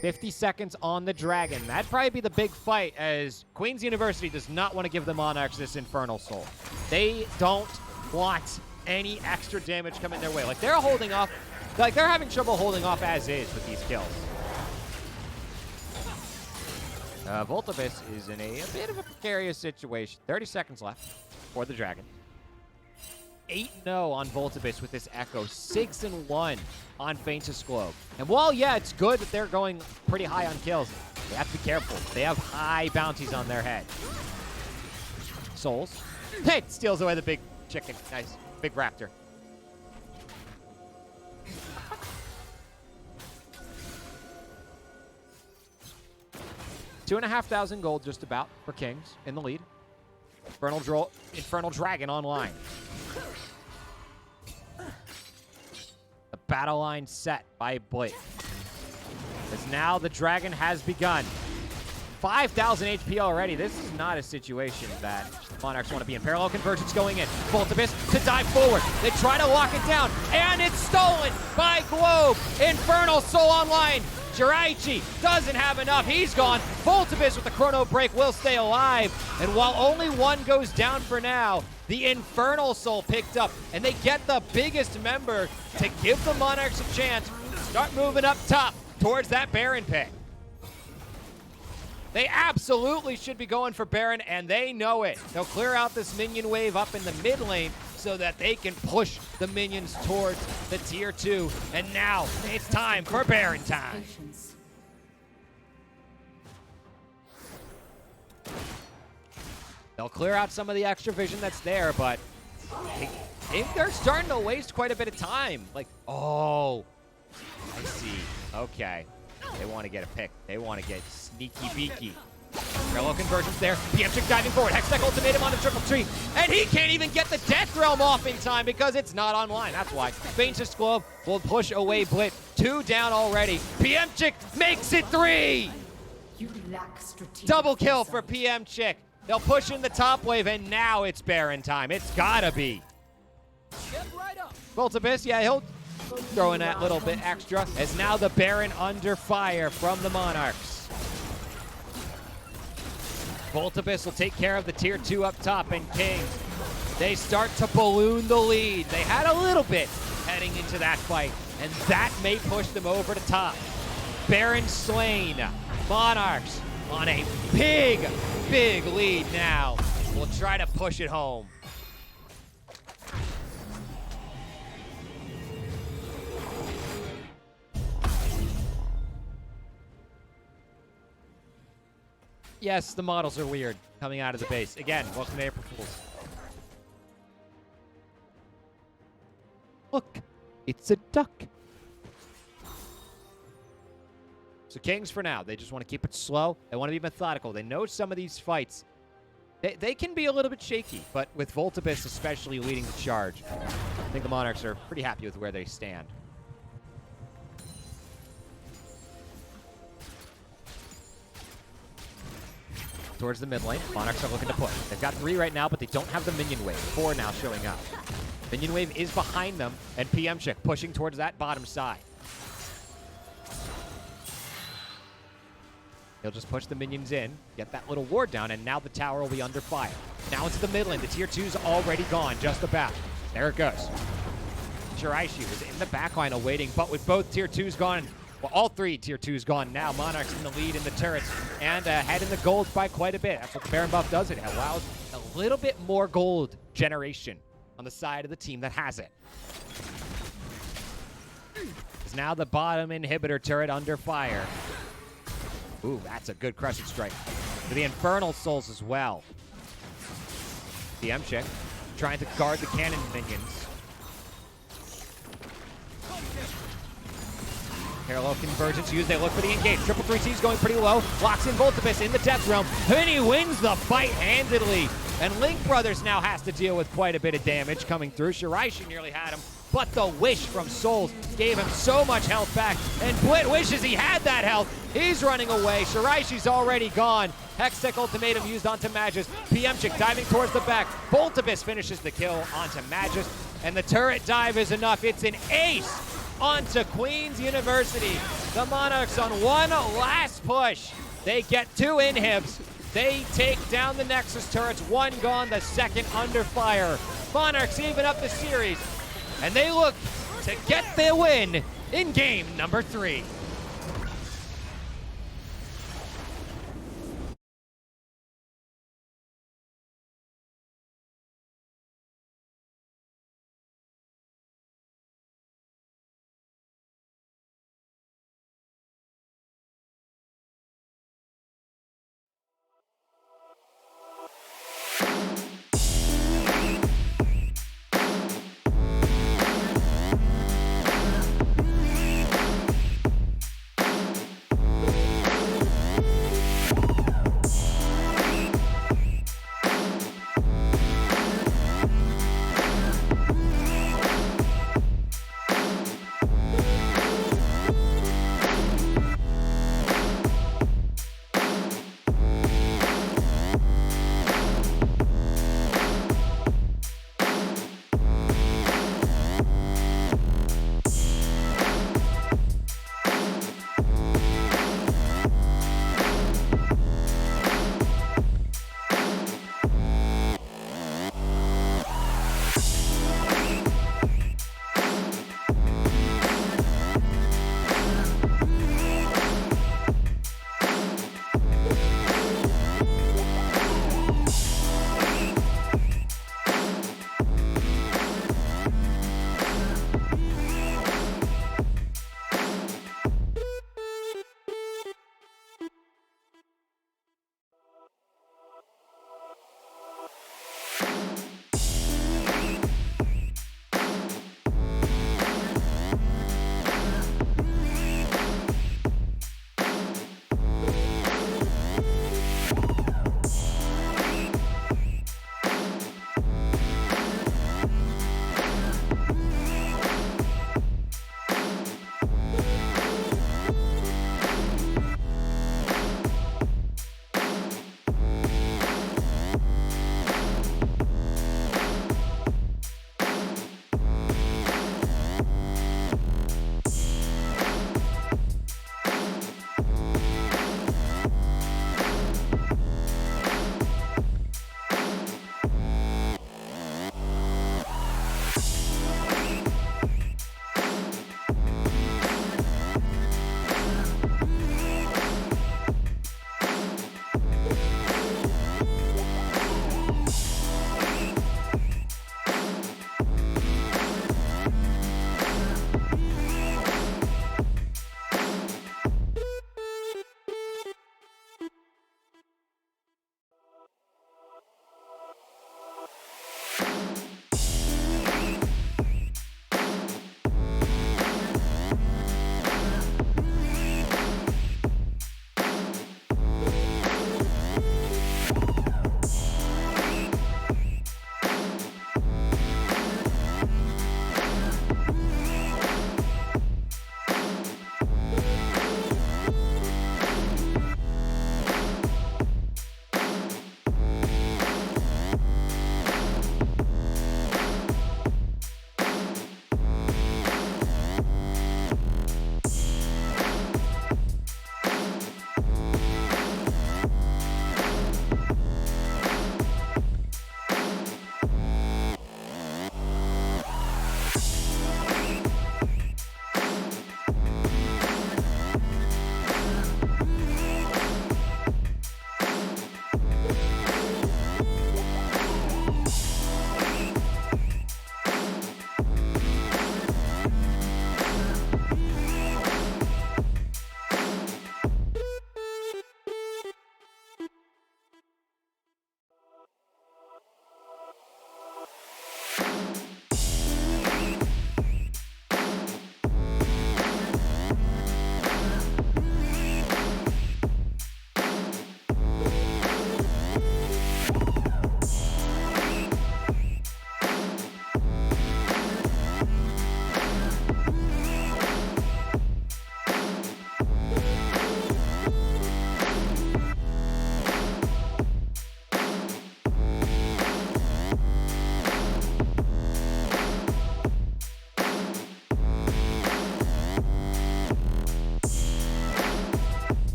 50 seconds on the Dragon. That'd probably be the big fight, as Queen's University does not want to give the Monarchs this Infernal Soul. They don't want any extra damage coming their way. Like, they're holding off. Like, they're having trouble holding off as is with these kills. Voltavis is in a bit of a precarious situation. 30 seconds left for the Dragon. 8-0 on Voltavis with this Echo. 6-1 on Faintest Globe. And while, yeah, it's good that they're going pretty high on kills, they have to be careful. They have high bounties on their head. Souls. It steals away the big chicken. Nice. Big raptor. $2,500 gold just about for Kings in the lead. Infernal Dragon online. The battle line set by Blake. As now the Dragon has begun. 5,000 HP already. This is not a situation that Monarchs want to be in. Parallel convergence going in. Voltavis to dive forward. They try to lock it down, and it's stolen by Globe. Infernal Soul online. Jiraishi doesn't have enough. He's gone. Voltavis with the chrono break will stay alive. And while only one goes down for now, the Infernal Soul picked up. And they get the biggest member to give the Monarchs a chance to start moving up top towards that Baron pick. They absolutely should be going for Baron, and they know it. They'll clear out this minion wave up in the mid lane so that they can push the minions towards the tier 2. And now it's time for Baron time. Patience. They'll clear out some of the extra vision that's there, but they're starting to waste quite a bit of time. Like, oh, I see. Okay. They want to get a pick. They want to get sneaky beaky. Parallel convergence there. PM Chick diving forward. Hextech ultimatum on the triple tree. And he can't even get the Death Realm off in time because it's not online. That's why. Faintest Globe will push away Blitz. 2 down already. PM Chick makes it 3. You lack strategic Double kill insight. for PM Chick. They'll push in the top wave, and now it's Baron time. It's gotta be. Get right up. Voltavis, yeah, he'll throw in that little bit extra, as now the Baron under fire from the Monarchs. Voltavis will take care of the tier 2 up top, and Kings, they start to balloon the lead. They had a little bit heading into that fight, and that may push them over the top. Baron slain. Monarchs on a big, big lead now. We'll try to push it home. Yes, the models are weird coming out of the base. Again, welcome to April Fools. Look, it's a duck. So Kings for now. They just want to keep it slow. They want to be methodical. They know some of these fights, they can be a little bit shaky, but with Voltavis especially leading the charge, I think the Monarchs are pretty happy with where they stand. Towards the mid lane, Monarchs are looking to push. They've got 3 right now, but they don't have the minion wave. 4 now showing up. Minion wave is behind them, and PM Chick pushing towards that bottom side. He'll just push the minions in, get that little ward down, and now the tower will be under fire. Now into the mid lane. The tier 2's already gone, just about. There it goes. Shiraishi was in the backline awaiting, but with both tier 2s gone, well, all 3 tier 2s gone now, Monarch's in the lead in the turrets and ahead in the golds by quite a bit. That's what the Baron buff does. It allows a little bit more gold generation on the side of the team that has it. Is now the bottom inhibitor turret under fire. Ooh, that's a good crushing strike. For the Infernal Souls as well. The M-Chick trying to guard the cannon minions. Parallel convergence used. They look for the engage. Triple 3T's going pretty low. Locks in Voltibus in the Death Realm. And he wins the fight handedly. And Link Brothers now has to deal with quite a bit of damage coming through. Shiraishi nearly had him, but the wish from Souls gave him so much health back. And Blit wishes he had that health. He's running away. Shiraishi's already gone. Hextech ultimatum used onto Magus. PM-Chick diving towards the back. Voltibus finishes the kill onto Magus. And the turret dive is enough. It's an ace onto Queen's University. The Monarchs on one last push. They get 2 inhibs. They take down the Nexus turrets. 1 gone, the second under fire. Monarchs even up the series. And they look to get their win in game number 3.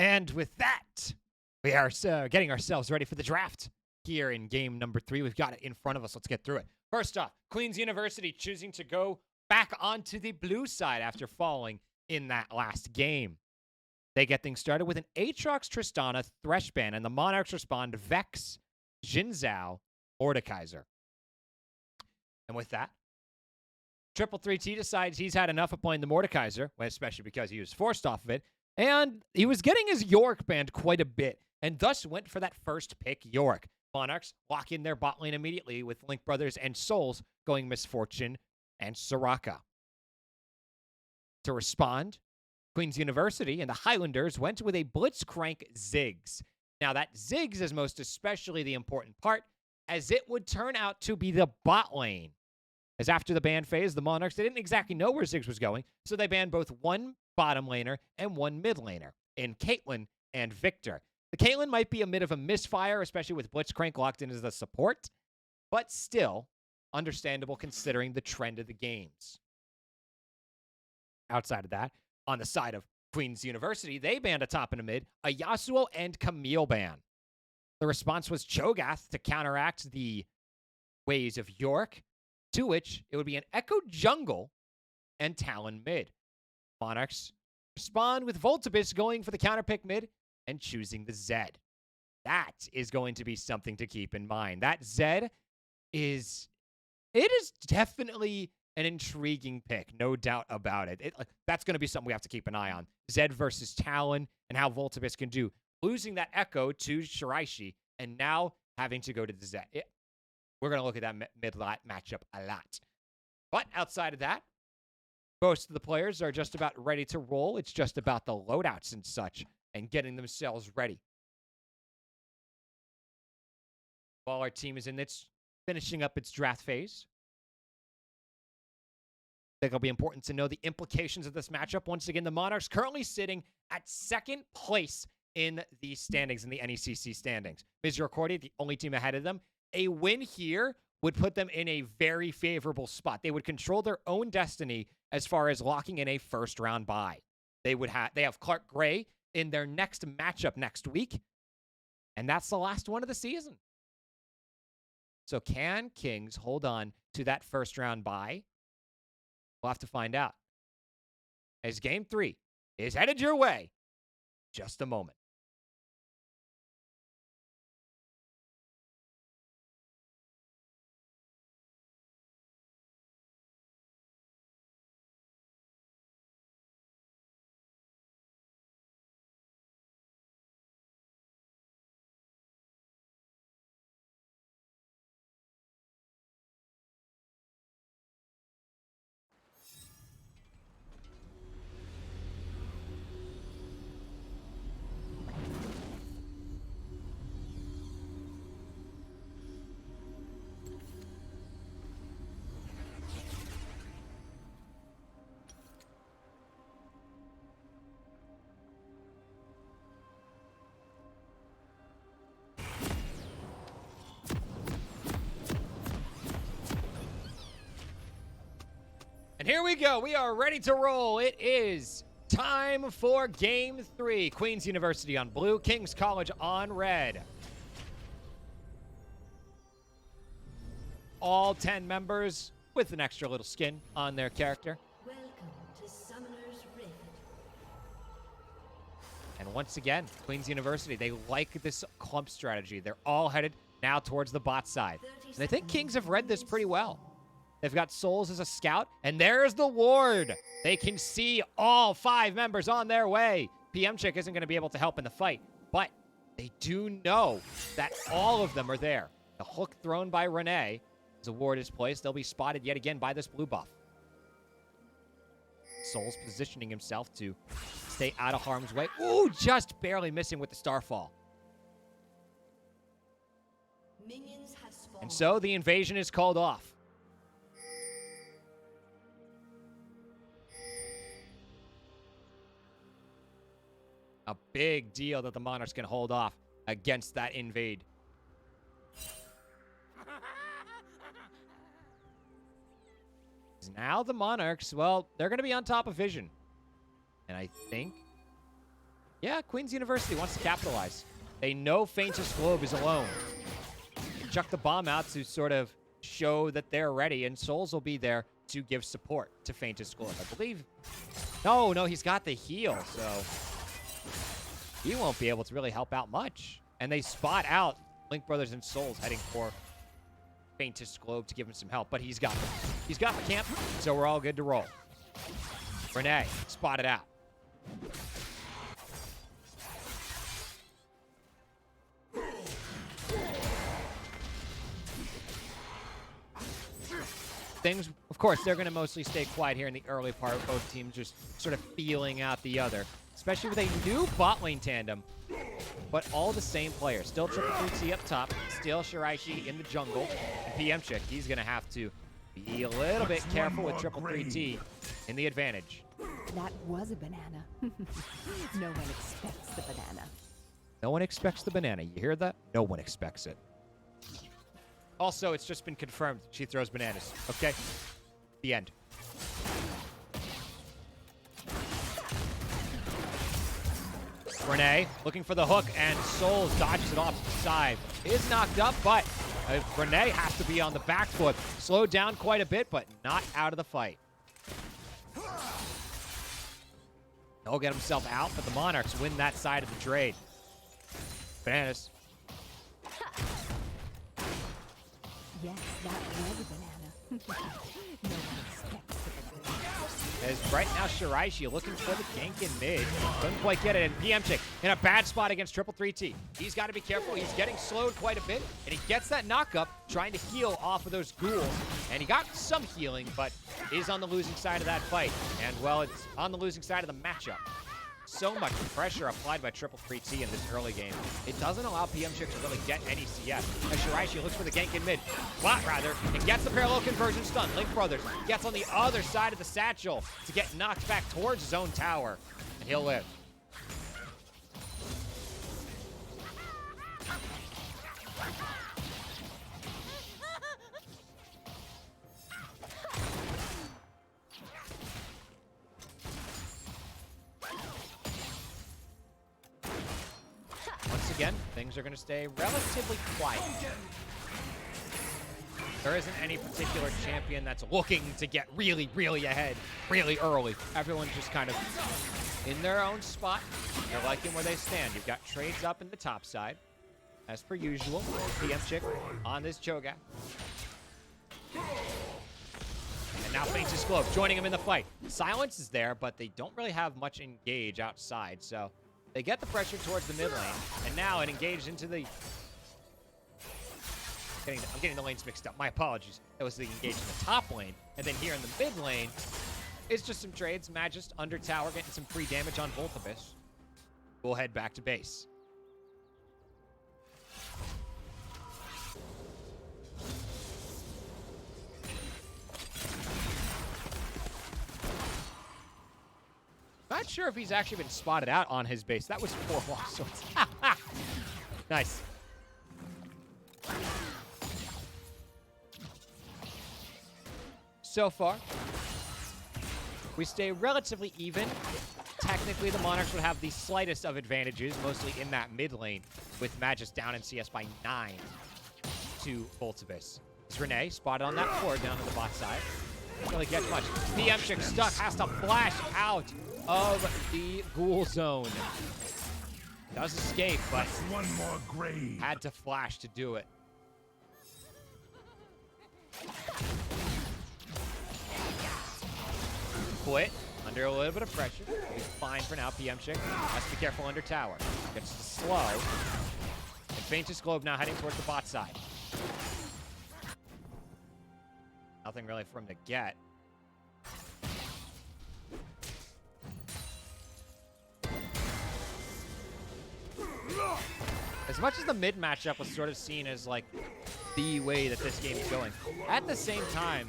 And with that, we are getting ourselves ready for the draft here in game number 3. We've got it in front of us. Let's get through it. First off, Queen's University choosing to go back onto the blue side after falling in that last game. They get things started with an Aatrox, Tristana, Threshband, and the Monarchs respond Vex, Jinzhou, Mordekaiser. And with that, Triple 3T decides he's had enough of playing the Mordekaiser, especially because he was forced off of it, and he was getting his Yorick banned quite a bit, and thus went for that first pick Yorick. Monarchs lock in their bot lane immediately with Link Brothers and Souls going Misfortune and Soraka. To respond, Queen's University and the Highlanders went with a Blitzcrank Ziggs. Now that Ziggs is most especially the important part, as it would turn out to be the bot lane. As after the ban phase, the Monarchs, they didn't exactly know where Ziggs was going, so they banned both one bottom laner and one mid laner in Caitlyn and Victor. The Caitlyn might be a bit of a misfire, especially with Blitzcrank locked in as the support, but still understandable considering the trend of the games. Outside of that, on the side of Queen's University, they banned a top and a mid, a Yasuo and Camille ban. The response was Cho'Gath to counteract the ways of Yorick, to which it would be an Echo jungle and Talon mid. Monarchs respond with Voltibus going for the counterpick mid and choosing the Zed. That is going to be something to keep in mind. That Zed is definitely an intriguing pick, no doubt about it. That's going to be something we have to keep an eye on. Zed versus Talon and how Voltibus can do. Losing that Echo to Shiraishi and now having to go to the Zed. We're going to look at that mid-lat matchup a lot. But outside of that, most of the players are just about ready to roll. It's just about the loadouts and such and getting themselves ready. While our team is finishing up its draft phase, I think it'll be important to know the implications of this matchup. Once again, the Monarchs currently sitting at second place in the standings, in the NECC standings. Misericordia, the only team ahead of them. A win here would put them in a very favorable spot. They would control their own destiny as far as locking in a first-round bye. They have Clark Gray in their next matchup next week, and that's the last one of the season. So can Kings hold on to that first-round bye? We'll have to find out. As Game 3 is headed your way, just a moment. And here we go. We are ready to roll. It is time for Game 3. Queen's University on blue, King's College on red. All 10 members with an extra little skin on their character. Welcome to Summoner's Rift. And once again, Queen's University, they like this clump strategy. They're all headed now towards the bot side. And I think Kings have read this pretty well. They've got Souls as a scout, and there's the ward. They can see all 5 members on their way. PM Chick isn't going to be able to help in the fight, but they do know that all of them are there. The hook thrown by Renee, as a ward is placed, they'll be spotted yet again by this blue buff. Souls positioning himself to stay out of harm's way. Ooh, just barely missing with the Starfall. Minions have spawned. And so the invasion is called off. A big deal that the Monarchs can hold off against that invade. Now the Monarchs, well, they're going to be on top of Vision. And I think Yeah, Queen's University wants to capitalize. They know Faintest Globe is alone. Chuck the bomb out to sort of show that they're ready, and Souls will be there to give support to Faintest Globe. I believe... No, he's got the heal, so... he won't be able to really help out much. And they spot out Link Brothers and Souls heading for Faintest Globe to give him some help, but he's got them. He's got the camp, so we're all good to roll. Renee, spotted out. Things, of course, they're going to mostly stay quiet here in the early part. Both teams just sort of feeling out the other, especially with a new bot lane tandem, but all the same players. Still Triple 3T up top, still Shiraishi in the jungle, and PM Chick, he's going to have to be a little bit careful with Triple 3T in the advantage. That was a banana. No one expects the banana. No one expects the banana. You hear that? No one expects it. Also, it's just been confirmed she throws bananas. Okay? The end. Renee looking for the hook, and Souls dodges it off to the side. Is knocked up, but Renee has to be on the back foot. Slowed down quite a bit, but not out of the fight. He'll get himself out, but the Monarchs win that side of the trade. Bananas. Yes, that was a banana. No one expects the banana. As right now, Shiraishi looking for the gank in mid. Doesn't quite get it, and PM Chick in a bad spot against Triple 3T. He's got to be careful. He's getting slowed quite a bit, and he gets that knock-up, trying to heal off of those ghouls. And he got some healing, but is on the losing side of that fight. And, well, it's on the losing side of the matchup. So much pressure applied by Triple 3T in this early game. It doesn't allow PM Chick to really get any CS. As Shiraishi looks for the gank in mid. Bot, rather, and gets the parallel conversion stun. Link Brothers gets on the other side of the satchel to get knocked back towards his own tower. And he'll live. Once again, things are going to stay relatively quiet. There isn't any particular champion that's looking to get really, really ahead really early. Everyone's just kind of in their own spot. They're liking where they stand. You've got trades up in the top side. As per usual, PM Chick on this Cho'Gath. And now Faintest Globe joining him in the fight. Silence is there, but they don't really have much engage outside, so they get the pressure towards the mid lane, and now it engaged into the... I'm getting the lanes mixed up. My apologies. That was the engage in the top lane, and then here in the mid lane, it's just some trades. Magist under tower, getting some free damage on Voltibus. We'll head back to base. Not sure if he's actually been spotted out on his base. That was 4 lost swords. Nice. So far, we stay relatively even. Technically, the Monarchs would have the slightest of advantages, mostly in that mid lane, with Magist down in CS by 9 to Voltibus. Is Renee spotted on that floor down to the bot side? Doesn't really get much. PM Chick stuck, has to flash out of the ghoul zone. Does escape, but one more grave. Had to flash to do it. Quit under a little bit of pressure. He's fine for now. PM Chick has to be careful under tower. Gets to slow. And Faintest Globe now heading towards the bot side. Nothing really for him to get. As much as the mid matchup was sort of seen as like the way that this game is going, at the same time,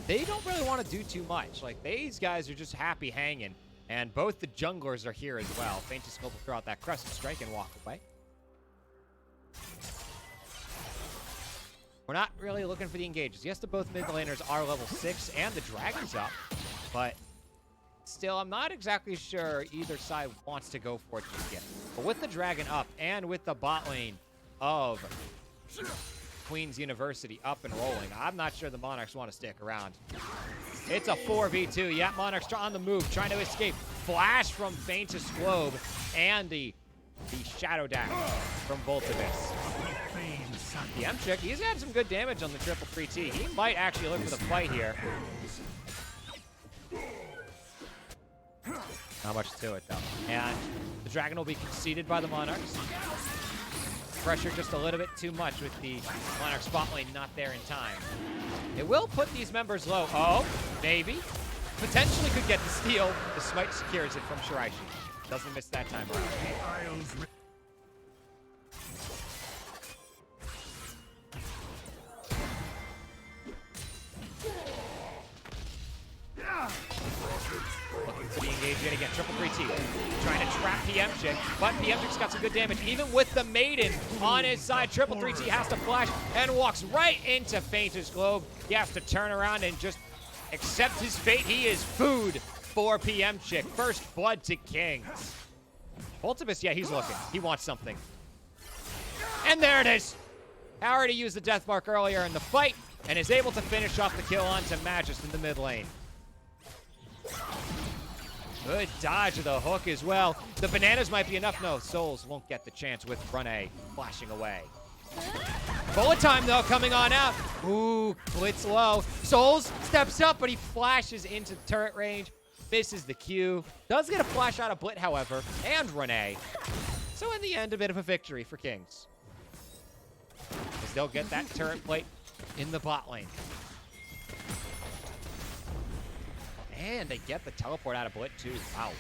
they don't really want to do too much. Like, these guys are just happy hanging, and both the junglers are here as well. Faintest Globe will throw out that Crescent Strike and walk away. We're not really looking for the engages. Yes, the both mid laners are level 6 and the Dragon's up, but still, I'm not exactly sure either side wants to go for it just yet. But with the Dragon up and with the bot lane of Queen's University up and rolling, I'm not sure the Monarchs want to stick around. It's a 4v2. Yeah, Monarchs on the move, trying to escape. Flash from Faintest Globe and the Shadow Dash from Voltivus. The M-Chick, he's had some good damage on the triple 3T. He might actually look for the fight here. Not much to it, though. And the Dragon will be conceded by the Monarchs. Pressure just a little bit too much with the Monarch spot lane not there in time. It will put these members low. Oh, maybe. Potentially could get the steal. The smite secures it from Shiraishi. Doesn't miss that time around. Looking to be engaged yet again. Triple 3T. Trying to trap PM-Chick, but PM-Chick's got some good damage. Even with the Maiden on his side, Triple 3T has to flash and walks right into Faintest Globe. He has to turn around and just accept his fate. He is food for PM-Chick. First blood to Kings. Voltivus, yeah, he's looking. He wants something. And there it is. Already used the death mark earlier in the fight and is able to finish off the kill onto Magus in the mid lane. Good dodge of the hook as well. The bananas might be enough. No, Souls won't get the chance with Rene flashing away. Bullet time, though, coming on out. Ooh, blitz low. Souls steps up, but he flashes into turret range. Misses the Q. Does get a flash out of Blit, however, and Rene. So in the end, a bit of a victory for Kings. As they'll get that turret plate in the bot lane. And they get the teleport out of Blit, too. Wow.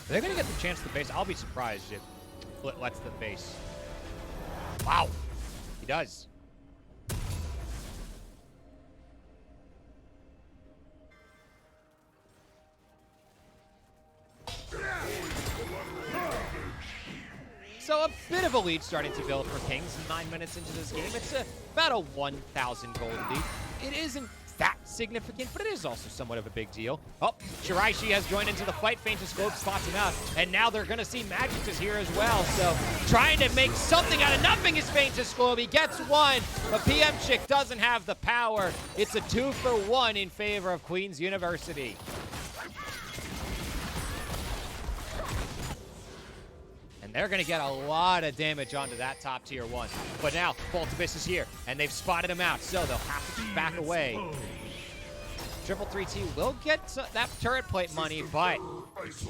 They're going to get the chance to base. I'll be surprised if Blit lets them base. Wow. He does. So a bit of a lead starting to build for Kings 9 minutes into this game. It's about a 1,000 gold lead. It isn't that significant, but it is also somewhat of a big deal. Oh, Shiraishi has joined into the fight. Faintest Globe spots him out, and now they're going to see Magic is here as well. So trying to make something out of nothing is Faintest Globe. He gets one, but PM-Chick doesn't have the power. It's a 2-for-1 in favor of Queen's University. They're going to get a lot of damage onto that top tier 1. But now, Voltivus is here, and they've spotted him out, so they'll have to back away. Triple 3T will get that turret plate money, but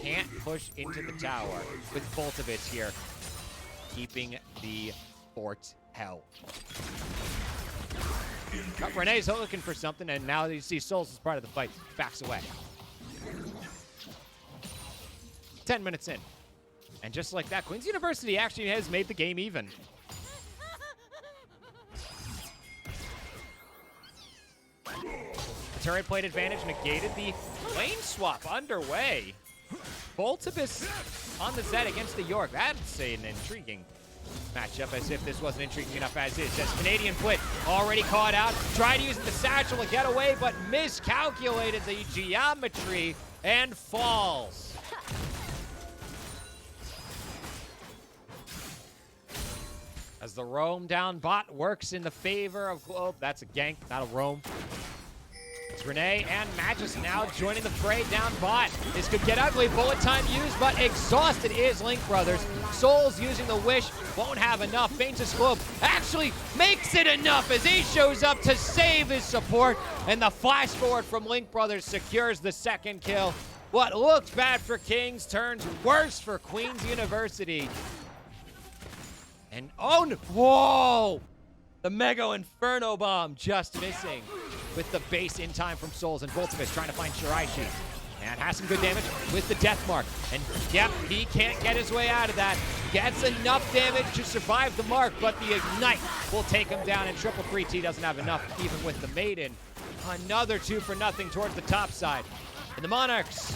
can't push into the tower with Voltivus here, keeping the fort held. Renee's looking for something, and now you see Souls as part of the fight, backs away. 10 minutes in. And just like that, Queen's University actually has made the game even. The turret plate advantage negated. The lane swap underway. Voltivus on the Zed against the York. That's an intriguing matchup, as if this wasn't intriguing enough as is. As Canadian Blit already caught out. Tried using the satchel to get away, but miscalculated the geometry and falls. As the roam down bot works in the favor of Globe. That's a gank, not a roam. It's Renee and Magus now joining the fray down bot. This could get ugly. Bullet time used, but exhausted is Link Brothers. Souls using the wish, won't have enough. Faintest Globe actually makes it enough as he shows up to save his support. And the flash forward from Link Brothers secures the second kill. What looked bad for Kings turns worse for Queen's University. And oh, no, whoa! The Mega Inferno Bomb just missing with the base in time from Souls, and Voltivus trying to find Shiraishi. And has some good damage with the Death Mark. And yep, he can't get his way out of that. Gets enough damage to survive the mark, but the Ignite will take him down, and Triple 3T doesn't have enough even with the Maiden. Another 2-for-0 towards the top side. And the Monarchs,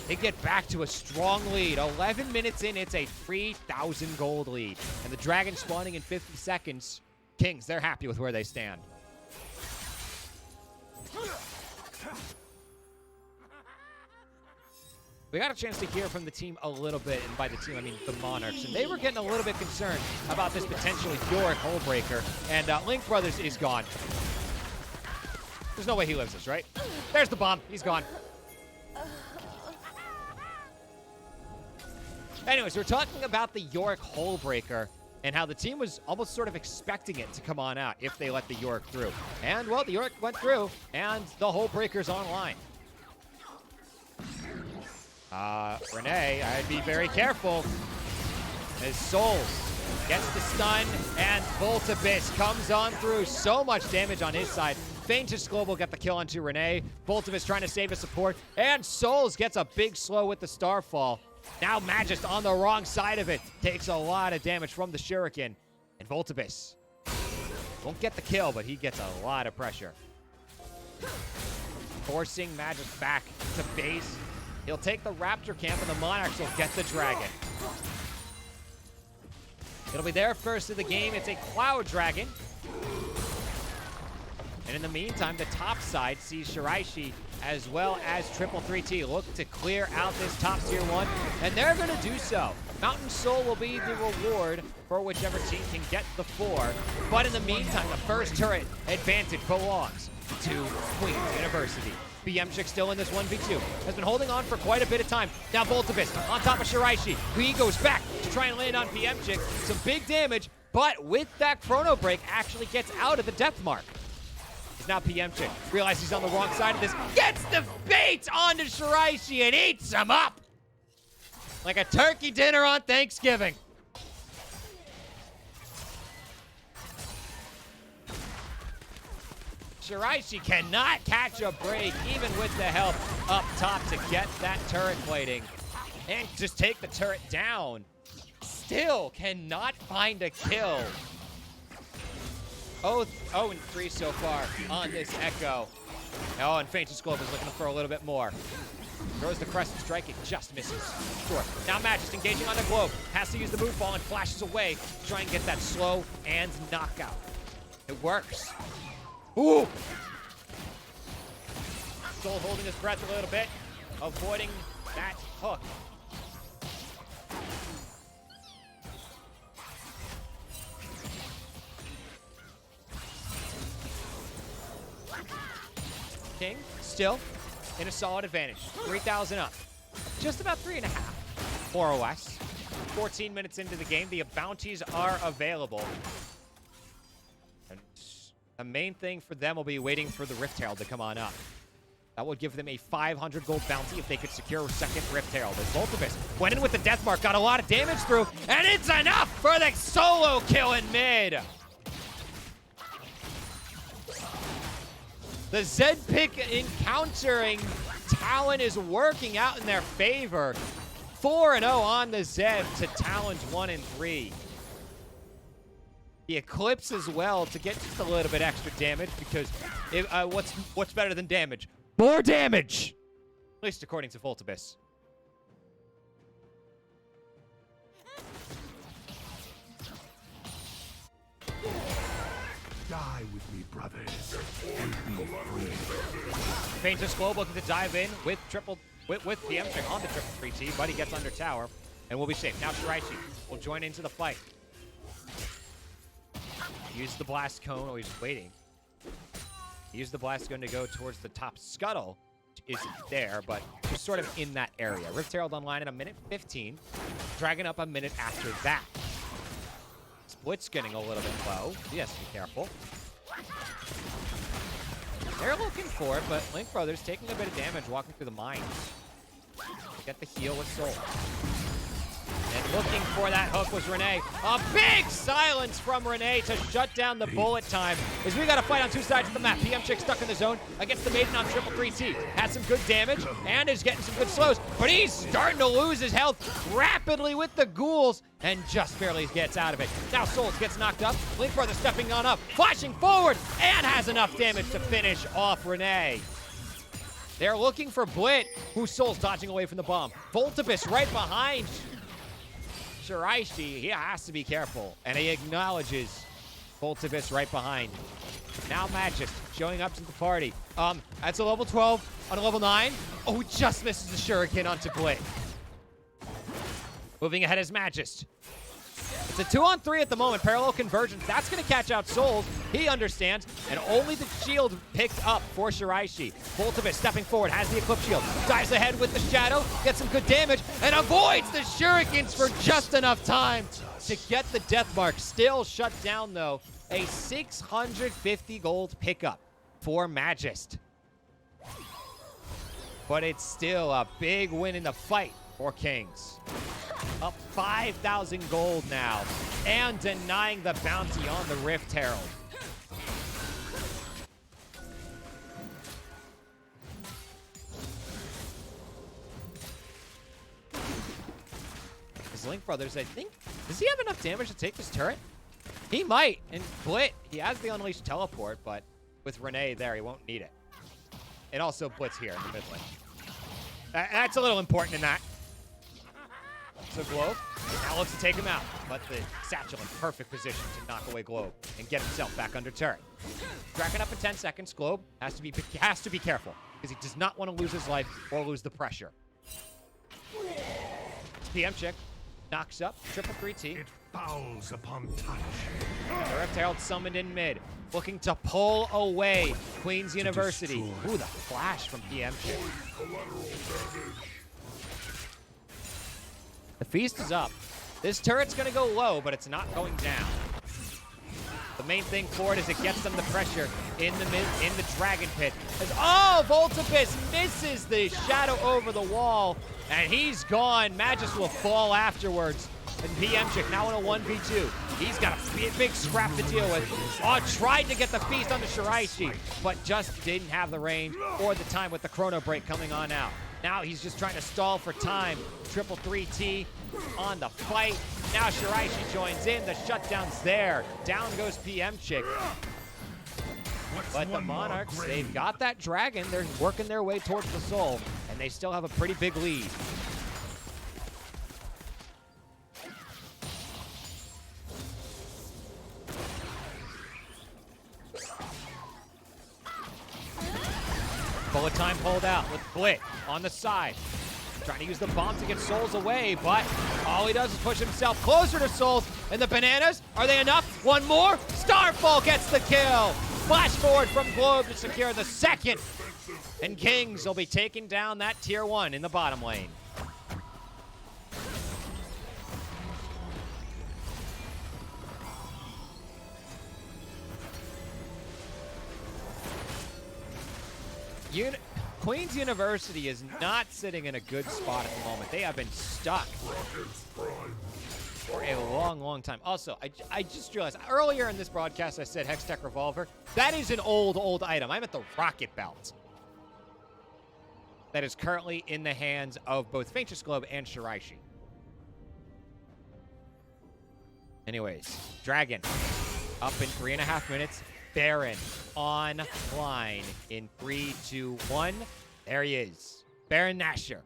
they get back to a strong lead. 11 minutes in, it's a 3,000 gold lead. And the Dragon spawning in 50 seconds Kings, they're happy with where they stand. We got a chance to hear from the team a little bit, and by the team, I mean the Monarchs, and they were getting a little bit concerned about this potentially Yorick Hullbreaker, and Link Brothers is gone. There's no way he lives this, right? There's the bomb. He's gone. Anyways, we're talking about the Yorick Hullbreaker and how the team was almost sort of expecting it to come on out if they let the Yorick through. And, well, the Yorick went through, and the Hullbreaker's online. Renee, I'd be very careful. As Souls gets the stun, and Voltavis comes on through. So much damage on his side. Faintest Global get the kill onto Renee. Voltavis trying to save his support, and Souls gets a big slow with the Starfall. Now Magist on the wrong side of it. Takes a lot of damage from the Shuriken. And Voltavis won't get the kill, but he gets a lot of pressure. Forcing Magist back to base. He'll take the Raptor camp, and the Monarchs will get the Dragon. It'll be their first of the game. It's a Cloud Dragon. And in the meantime, the top side sees Shiraishi as well as Triple 3T look to clear out this top tier 1, and they're going to do so. Mountain Soul will be the reward for whichever team can get the 4. But in the meantime, the first turret advantage belongs to Queen's University. BMchick still in this 1v2. Has been holding on for quite a bit of time. Now Voltavis on top of Shiraishi. He goes back to try and land on BMchick. Some big damage, but with that Chrono Break, actually gets out of the death mark. It's now BMchick. Realizes he's on the wrong side of this. Gets the bait onto Shiraishi and eats him up. Like a turkey dinner on Thanksgiving. Shiraishi cannot catch a break, even with the help up top to get that turret plating. And just take the turret down. Still cannot find a kill. 0-3 so far on this Echo. Oh, and Faintest Globe is looking for a little bit more. Throws the Crescent Strike, it just misses. Sure. Now Magist engaging on the Globe. Has to use the move ball and flashes away to try and get that slow and knockout. It works. Ooh! Soul holding his breath a little bit, avoiding that hook. King still in a solid advantage. 3,000 up. Just about 3.5, more or less. 14 minutes into the game, the bounties are available. And the main thing for them will be waiting for the Rift Herald to come on up. That would give them a 500 gold bounty if they could secure a second Rift Herald. As Voltavis went in with the Death Mark, got a lot of damage through, and it's enough for the solo kill in mid. The Zed pick encountering Talon is working out in their favor. 4-0 on the Zed to Talon's 1-3. The Eclipse as well to get just a little bit extra damage because what's better than damage? More damage! At least according to Voltavis. Die with me, brothers, and be free. Faintest Globe looking to dive in with BMchick on the Triple 3T, but he gets under tower and will be safe. Now Shiraishi will join into the fight. Use the Blast Cone, oh, he's waiting. Use the Blast Cone to go towards the top scuttle, which isn't there, but just sort of in that area. Rift Herald online in a minute 15. Dragon up a minute after that. Split's getting a little bit low. He has to be careful. They're looking for it, but Link Brothers taking a bit of damage walking through the mines. Get the heal with Soul. And looking for that hook was Renee. A big silence from Renee to shut down the bullet time. As we got a fight on two sides of the map. BMchick stuck in the zone against the Maiden on Triple 3T. Has some good damage and is getting some good slows, but he's starting to lose his health rapidly with the ghouls and just barely gets out of it. Now Souls gets knocked up. Link Brother stepping on up, flashing forward, and has enough damage to finish off Renee. They're looking for Blit, who's Souls dodging away from the bomb. Voltavis right behind Shiraishi. He has to be careful, and he acknowledges Voltivus right behind. Now Magist showing up to the party. That's a level 12 on a level 9. Oh, he just misses the shuriken onto Glit. Moving ahead is Magist. It's a 2-on-3 at the moment. Parallel convergence. That's going to catch out Souls. He understands. And only the shield picked up for Shiraishi. Voltivus stepping forward. Has the Eclipse shield. Dives ahead with the Shadow. Gets some good damage. And avoids the shurikens for just enough time to get the death mark. Still shut down, though. A 650 gold pickup for Magist. But it's still a big win in the fight for Kings. Up 5,000 gold now, and denying the bounty on the Rift Herald. His Link Brothers, I think, does he have enough damage to take this turret? He might, and Blit, he has the Unleashed Teleport, but with Renee there, he won't need it. And also Blitz here in the mid lane. That's a little important in that. So Globe now looks to take him out, but the Satchel in perfect position to knock away Globe and get himself back under turret. Dragon up in 10 seconds. Globe has to be careful because he does not want to lose his life or lose the pressure. PM Chick knocks up triple 3T. It fouls upon touch. The Rift Herald summoned in mid, looking to pull away Queen's University. Ooh, the flash from PM Chick. The feast is up. This turret's gonna go low, but it's not going down. The main thing for it is it gets them the pressure in the Dragon Pit. Voltivus misses the Shadow over the wall, and he's gone. Magist will fall afterwards. And PM Chick now in a 1v2. He's got a big scrap to deal with. Tried to get the feast onto Shiraishi, but just didn't have the range or the time with the chrono break coming on out. Now he's just trying to stall for time. Triple 3T on the fight. Now Shiraishi joins in. The shutdown's there. Down goes PM Chick. But the Monarchs, they've got that dragon. They're working their way towards the soul, and they still have a pretty big lead. Bullet time pulled out with Blit on the side. Trying to use the bomb to get Souls away, but all he does is push himself closer to Souls. And the bananas, are they enough? One more? Starfall gets the kill. Flash forward from Globe to secure the second. And Kings will be taking down that tier 1 in the bottom lane. Queen's University is not sitting in a good spot at the moment. They have been stuck for a long, long time. Also, I just realized earlier in this broadcast I said Hextech Revolver. That is an old item. I'm at the Rocket Belt. That is currently in the hands of both Faintest Globe and Shiraishi. Anyways, Dragon up in 3.5 minutes. Baron online in 3, 2, 1. There he is. Baron Nashor.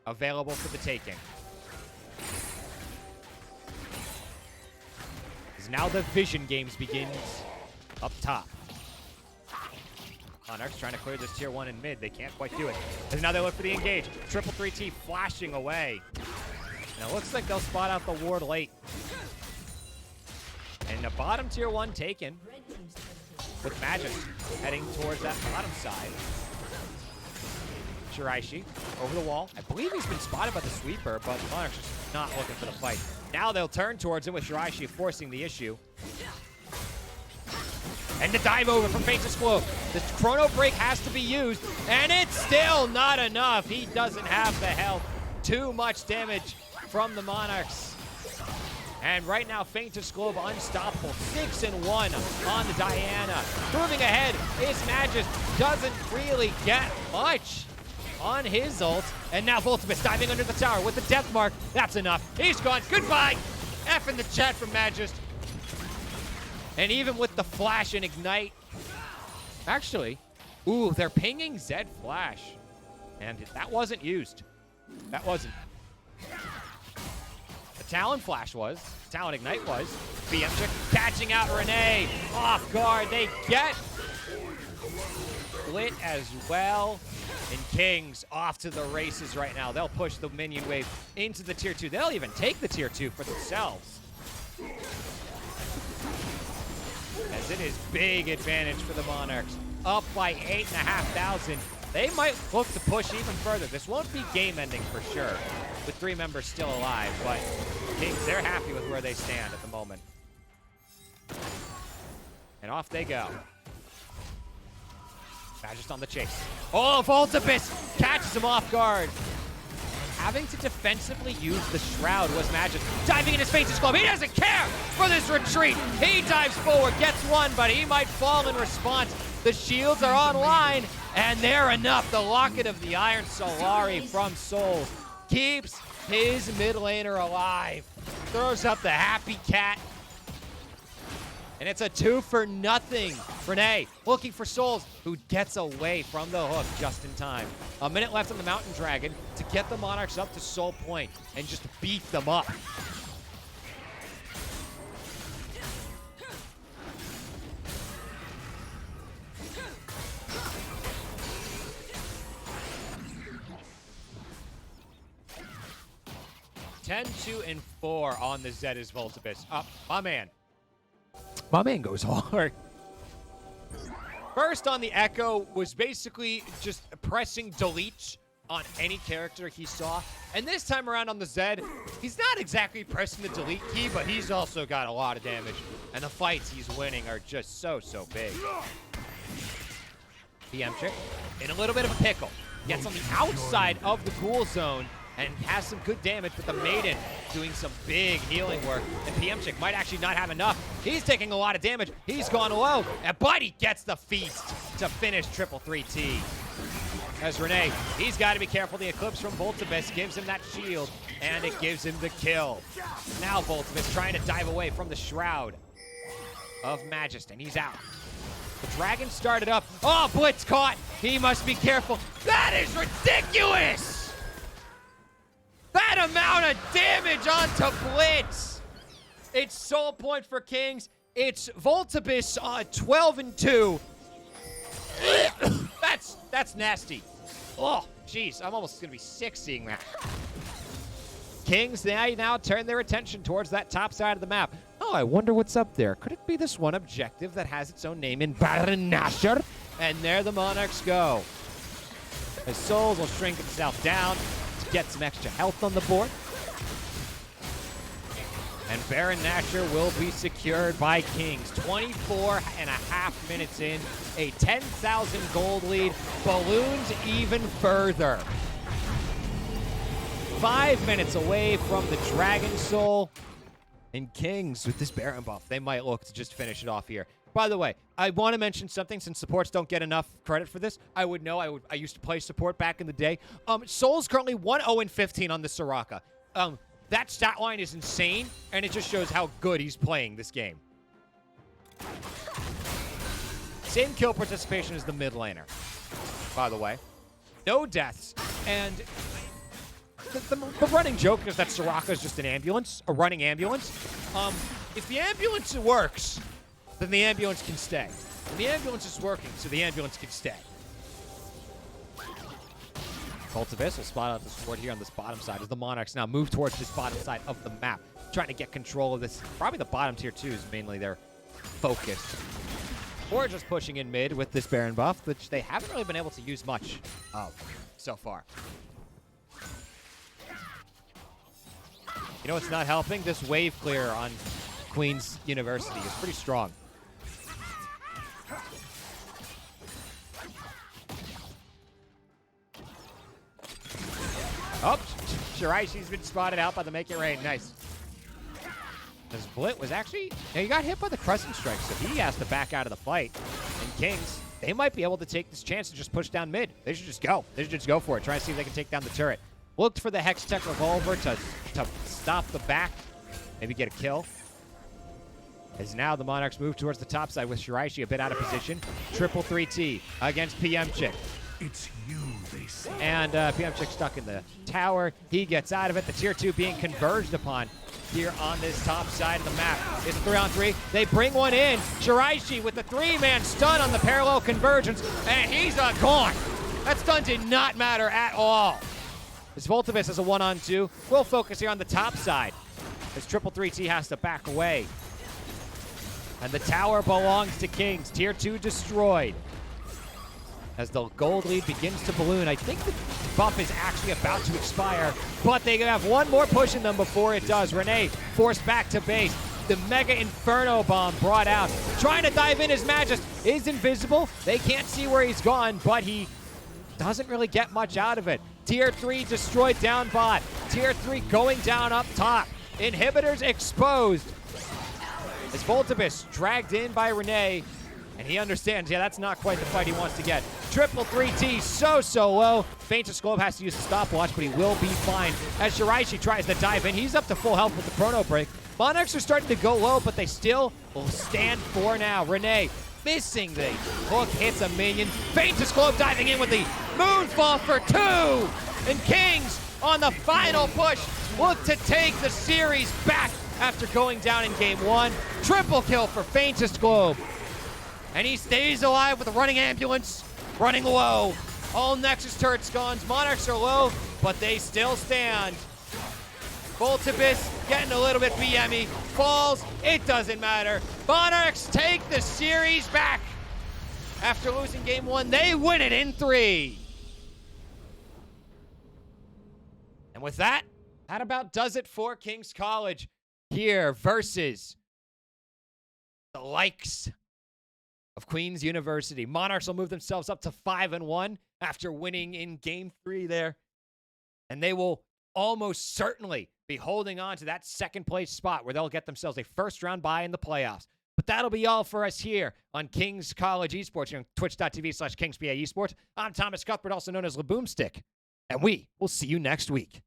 Available for the taking. As now the Vision Games begins up top. Monarchs trying to clear this tier 1 in mid. They can't quite do it. As now they look for the engage. Triple 3T flashing away. Now it looks like they'll spot out the ward late. And the bottom tier 1 taken. With Magist heading towards that bottom side. Shiraishi over the wall. I believe he's been spotted by the sweeper, but the Monarchs just not looking for the fight. Now they'll turn towards him with Shiraishi forcing the issue. And the dive over from Faintest Globe. The chrono break has to be used, and it's still not enough. He doesn't have the health. Too much damage from the Monarchs. And right now, Faintest Globe unstoppable. 6-1 on the Diana. Moving ahead is Magist. Doesn't really get much on his ult. And now Voltivus diving under the tower with the death mark. That's enough. He's gone. Goodbye. F in the chat from Magist. And even with the flash and ignite. Actually, ooh, they're pinging Zed flash. And that wasn't used. That wasn't. Talon Flash was. Talon Ignite was. BMchick catching out Renee. Off guard. They get Split as well. And Kings off to the races right now. They'll push the minion wave into the tier 2. They'll even take the tier 2 for themselves. As it is big advantage for the Monarchs. Up by 8,500. They might look to push even further. This won't be game ending for sure, with 3 members still alive, but Kings, they're happy with where they stand at the moment. And off they go. Just on the chase. Oh, Voltibus catches him off guard. Having to defensively use the Shroud was Magic. Diving in his Face's Club. He doesn't care for this retreat. He dives forward, gets one, but he might fall in response. The shields are online, and they're enough. The Locket of the Iron Solari from Souls keeps his mid laner alive. Throws up the happy cat. And it's a 2-for-0. Renee looking for Souls, who gets away from the hook just in time. A minute left on the Mountain Dragon to get the Monarchs up to Soul Point and just beat them up. Ten, 2, and 4 on the Zed's Voltibus. Up, my man. My man goes hard. First on the Echo was basically just pressing delete on any character he saw. And this time around on the Zed, he's not exactly pressing the delete key, but he's also got a lot of damage. And the fights he's winning are just so big. BMchick in a little bit of a pickle. Gets on the outside of the Ghoul Zone and has some good damage, but the Maiden doing some big healing work. And BMchick might actually not have enough. He's taking a lot of damage. He's gone low, but he gets the feast to finish 333T. As Renee, he's got to be careful. The Eclipse from Voltibus gives him that shield, and it gives him the kill. Now Voltibus trying to dive away from the Shroud of Magist, and he's out. The Dragon started up. Oh, Blitz caught. He must be careful. That is ridiculous! That amount of damage onto Blitz. It's Soul Point for Kings. It's Voltibus on 12 and 2. That's nasty. Oh, jeez, I'm almost gonna be sick seeing that. Kings, they now turn their attention towards that top side of the map. Oh, I wonder what's up there. Could it be this one objective that has its own name in Baron Nashor? And there the Monarchs go. As Souls will shrink himself down to get some extra health on the board. And Baron Nashor will be secured by Kings. 24.5 minutes in, a 10,000 gold lead, balloons even further. 5 minutes away from the Dragon Soul. And Kings, with this Baron buff, they might look to just finish it off here. By the way, I want to mention something since supports don't get enough credit for this. I used to play support back in the day. Soul's currently 1-0-15 on the Soraka. That stat line is insane, and it just shows how good he's playing this game. Same kill participation as the mid laner, by the way. No deaths, and the running joke is that Soraka is just an ambulance, a running ambulance. If the ambulance works, then the ambulance can stay. And the ambulance is working, so the ambulance can stay. Voltibus will spot out the sword here on this bottom side as the Monarchs now move towards this bottom side of the map, trying to get control of this. Probably the bottom tier 2 is mainly their focus. Or just pushing in mid with this Baron buff, which they haven't really been able to use much of so far. You know what's not helping? This wave clear on Queen's University is pretty strong. Oh, Shiraishi's been spotted out by the Make It Rain. Nice. This Blit was actually... Now, he got hit by the Crescent Strike, so he has to back out of the fight. And Kings, they might be able to take this chance to just push down mid. They should just go. They should just go for it. Try to see if they can take down the turret. Looked for the Hextech Revolver to stop the back. Maybe get a kill. As now the Monarchs move towards the top side with Shiraishi a bit out of position. 333T against BMchick. It's you they see. And PMChick stuck in the tower. He gets out of it. The tier 2 being converged upon here on this top side of the map. It's a 3-on-3. They bring one in. Shiraishi with the 3-man stun on the parallel convergence, and he's gone. That stun did not matter at all. As Voltivus is a 1-on-2. We'll focus here on the top side as 333T has to back away. And the tower belongs to Kings. Tier 2 destroyed. As the gold lead begins to balloon, I think the buff is actually about to expire, but they have one more push in them before it does. Renee forced back to base. The Mega Inferno Bomb brought out. Trying to dive in, his Magist is invisible. They can't see where he's gone, but he doesn't really get much out of it. Tier 3 destroyed down bot. Tier 3 going down up top. Inhibitors exposed. As Voltivus dragged in by Renee, and he understands, yeah, that's not quite the fight he wants to get. 333T so low. Faintest Globe has to use a stopwatch, but he will be fine. As Shiraishi tries to dive in, he's up to full health with the Chrono Break. Monarchs are starting to go low, but they still will stand for now. Renee missing the hook, hits a minion. Faintest Globe diving in with the Moonfall for 2. And Kings on the final push look to take the series back after going down in game 1. Triple kill for Faintest Globe. And he stays alive with a running ambulance, running low. All Nexus turrets gone. Monarchs are low, but they still stand. Voltivus getting a little bit BME. Falls, it doesn't matter. Monarchs take the series back. After losing game 1, they win it in 3. And with that about does it for King's College here versus the likes of Queen's University. Monarchs will move themselves up to 5-1 after winning in game 3 there. And they will almost certainly be holding on to that second place spot where they'll get themselves a first round bye in the playoffs. But that'll be all for us here on King's College Esports on twitch.tv/KingsPA Esports. I'm Thomas Cuthbert, also known as LaBoomstick. And we will see you next week.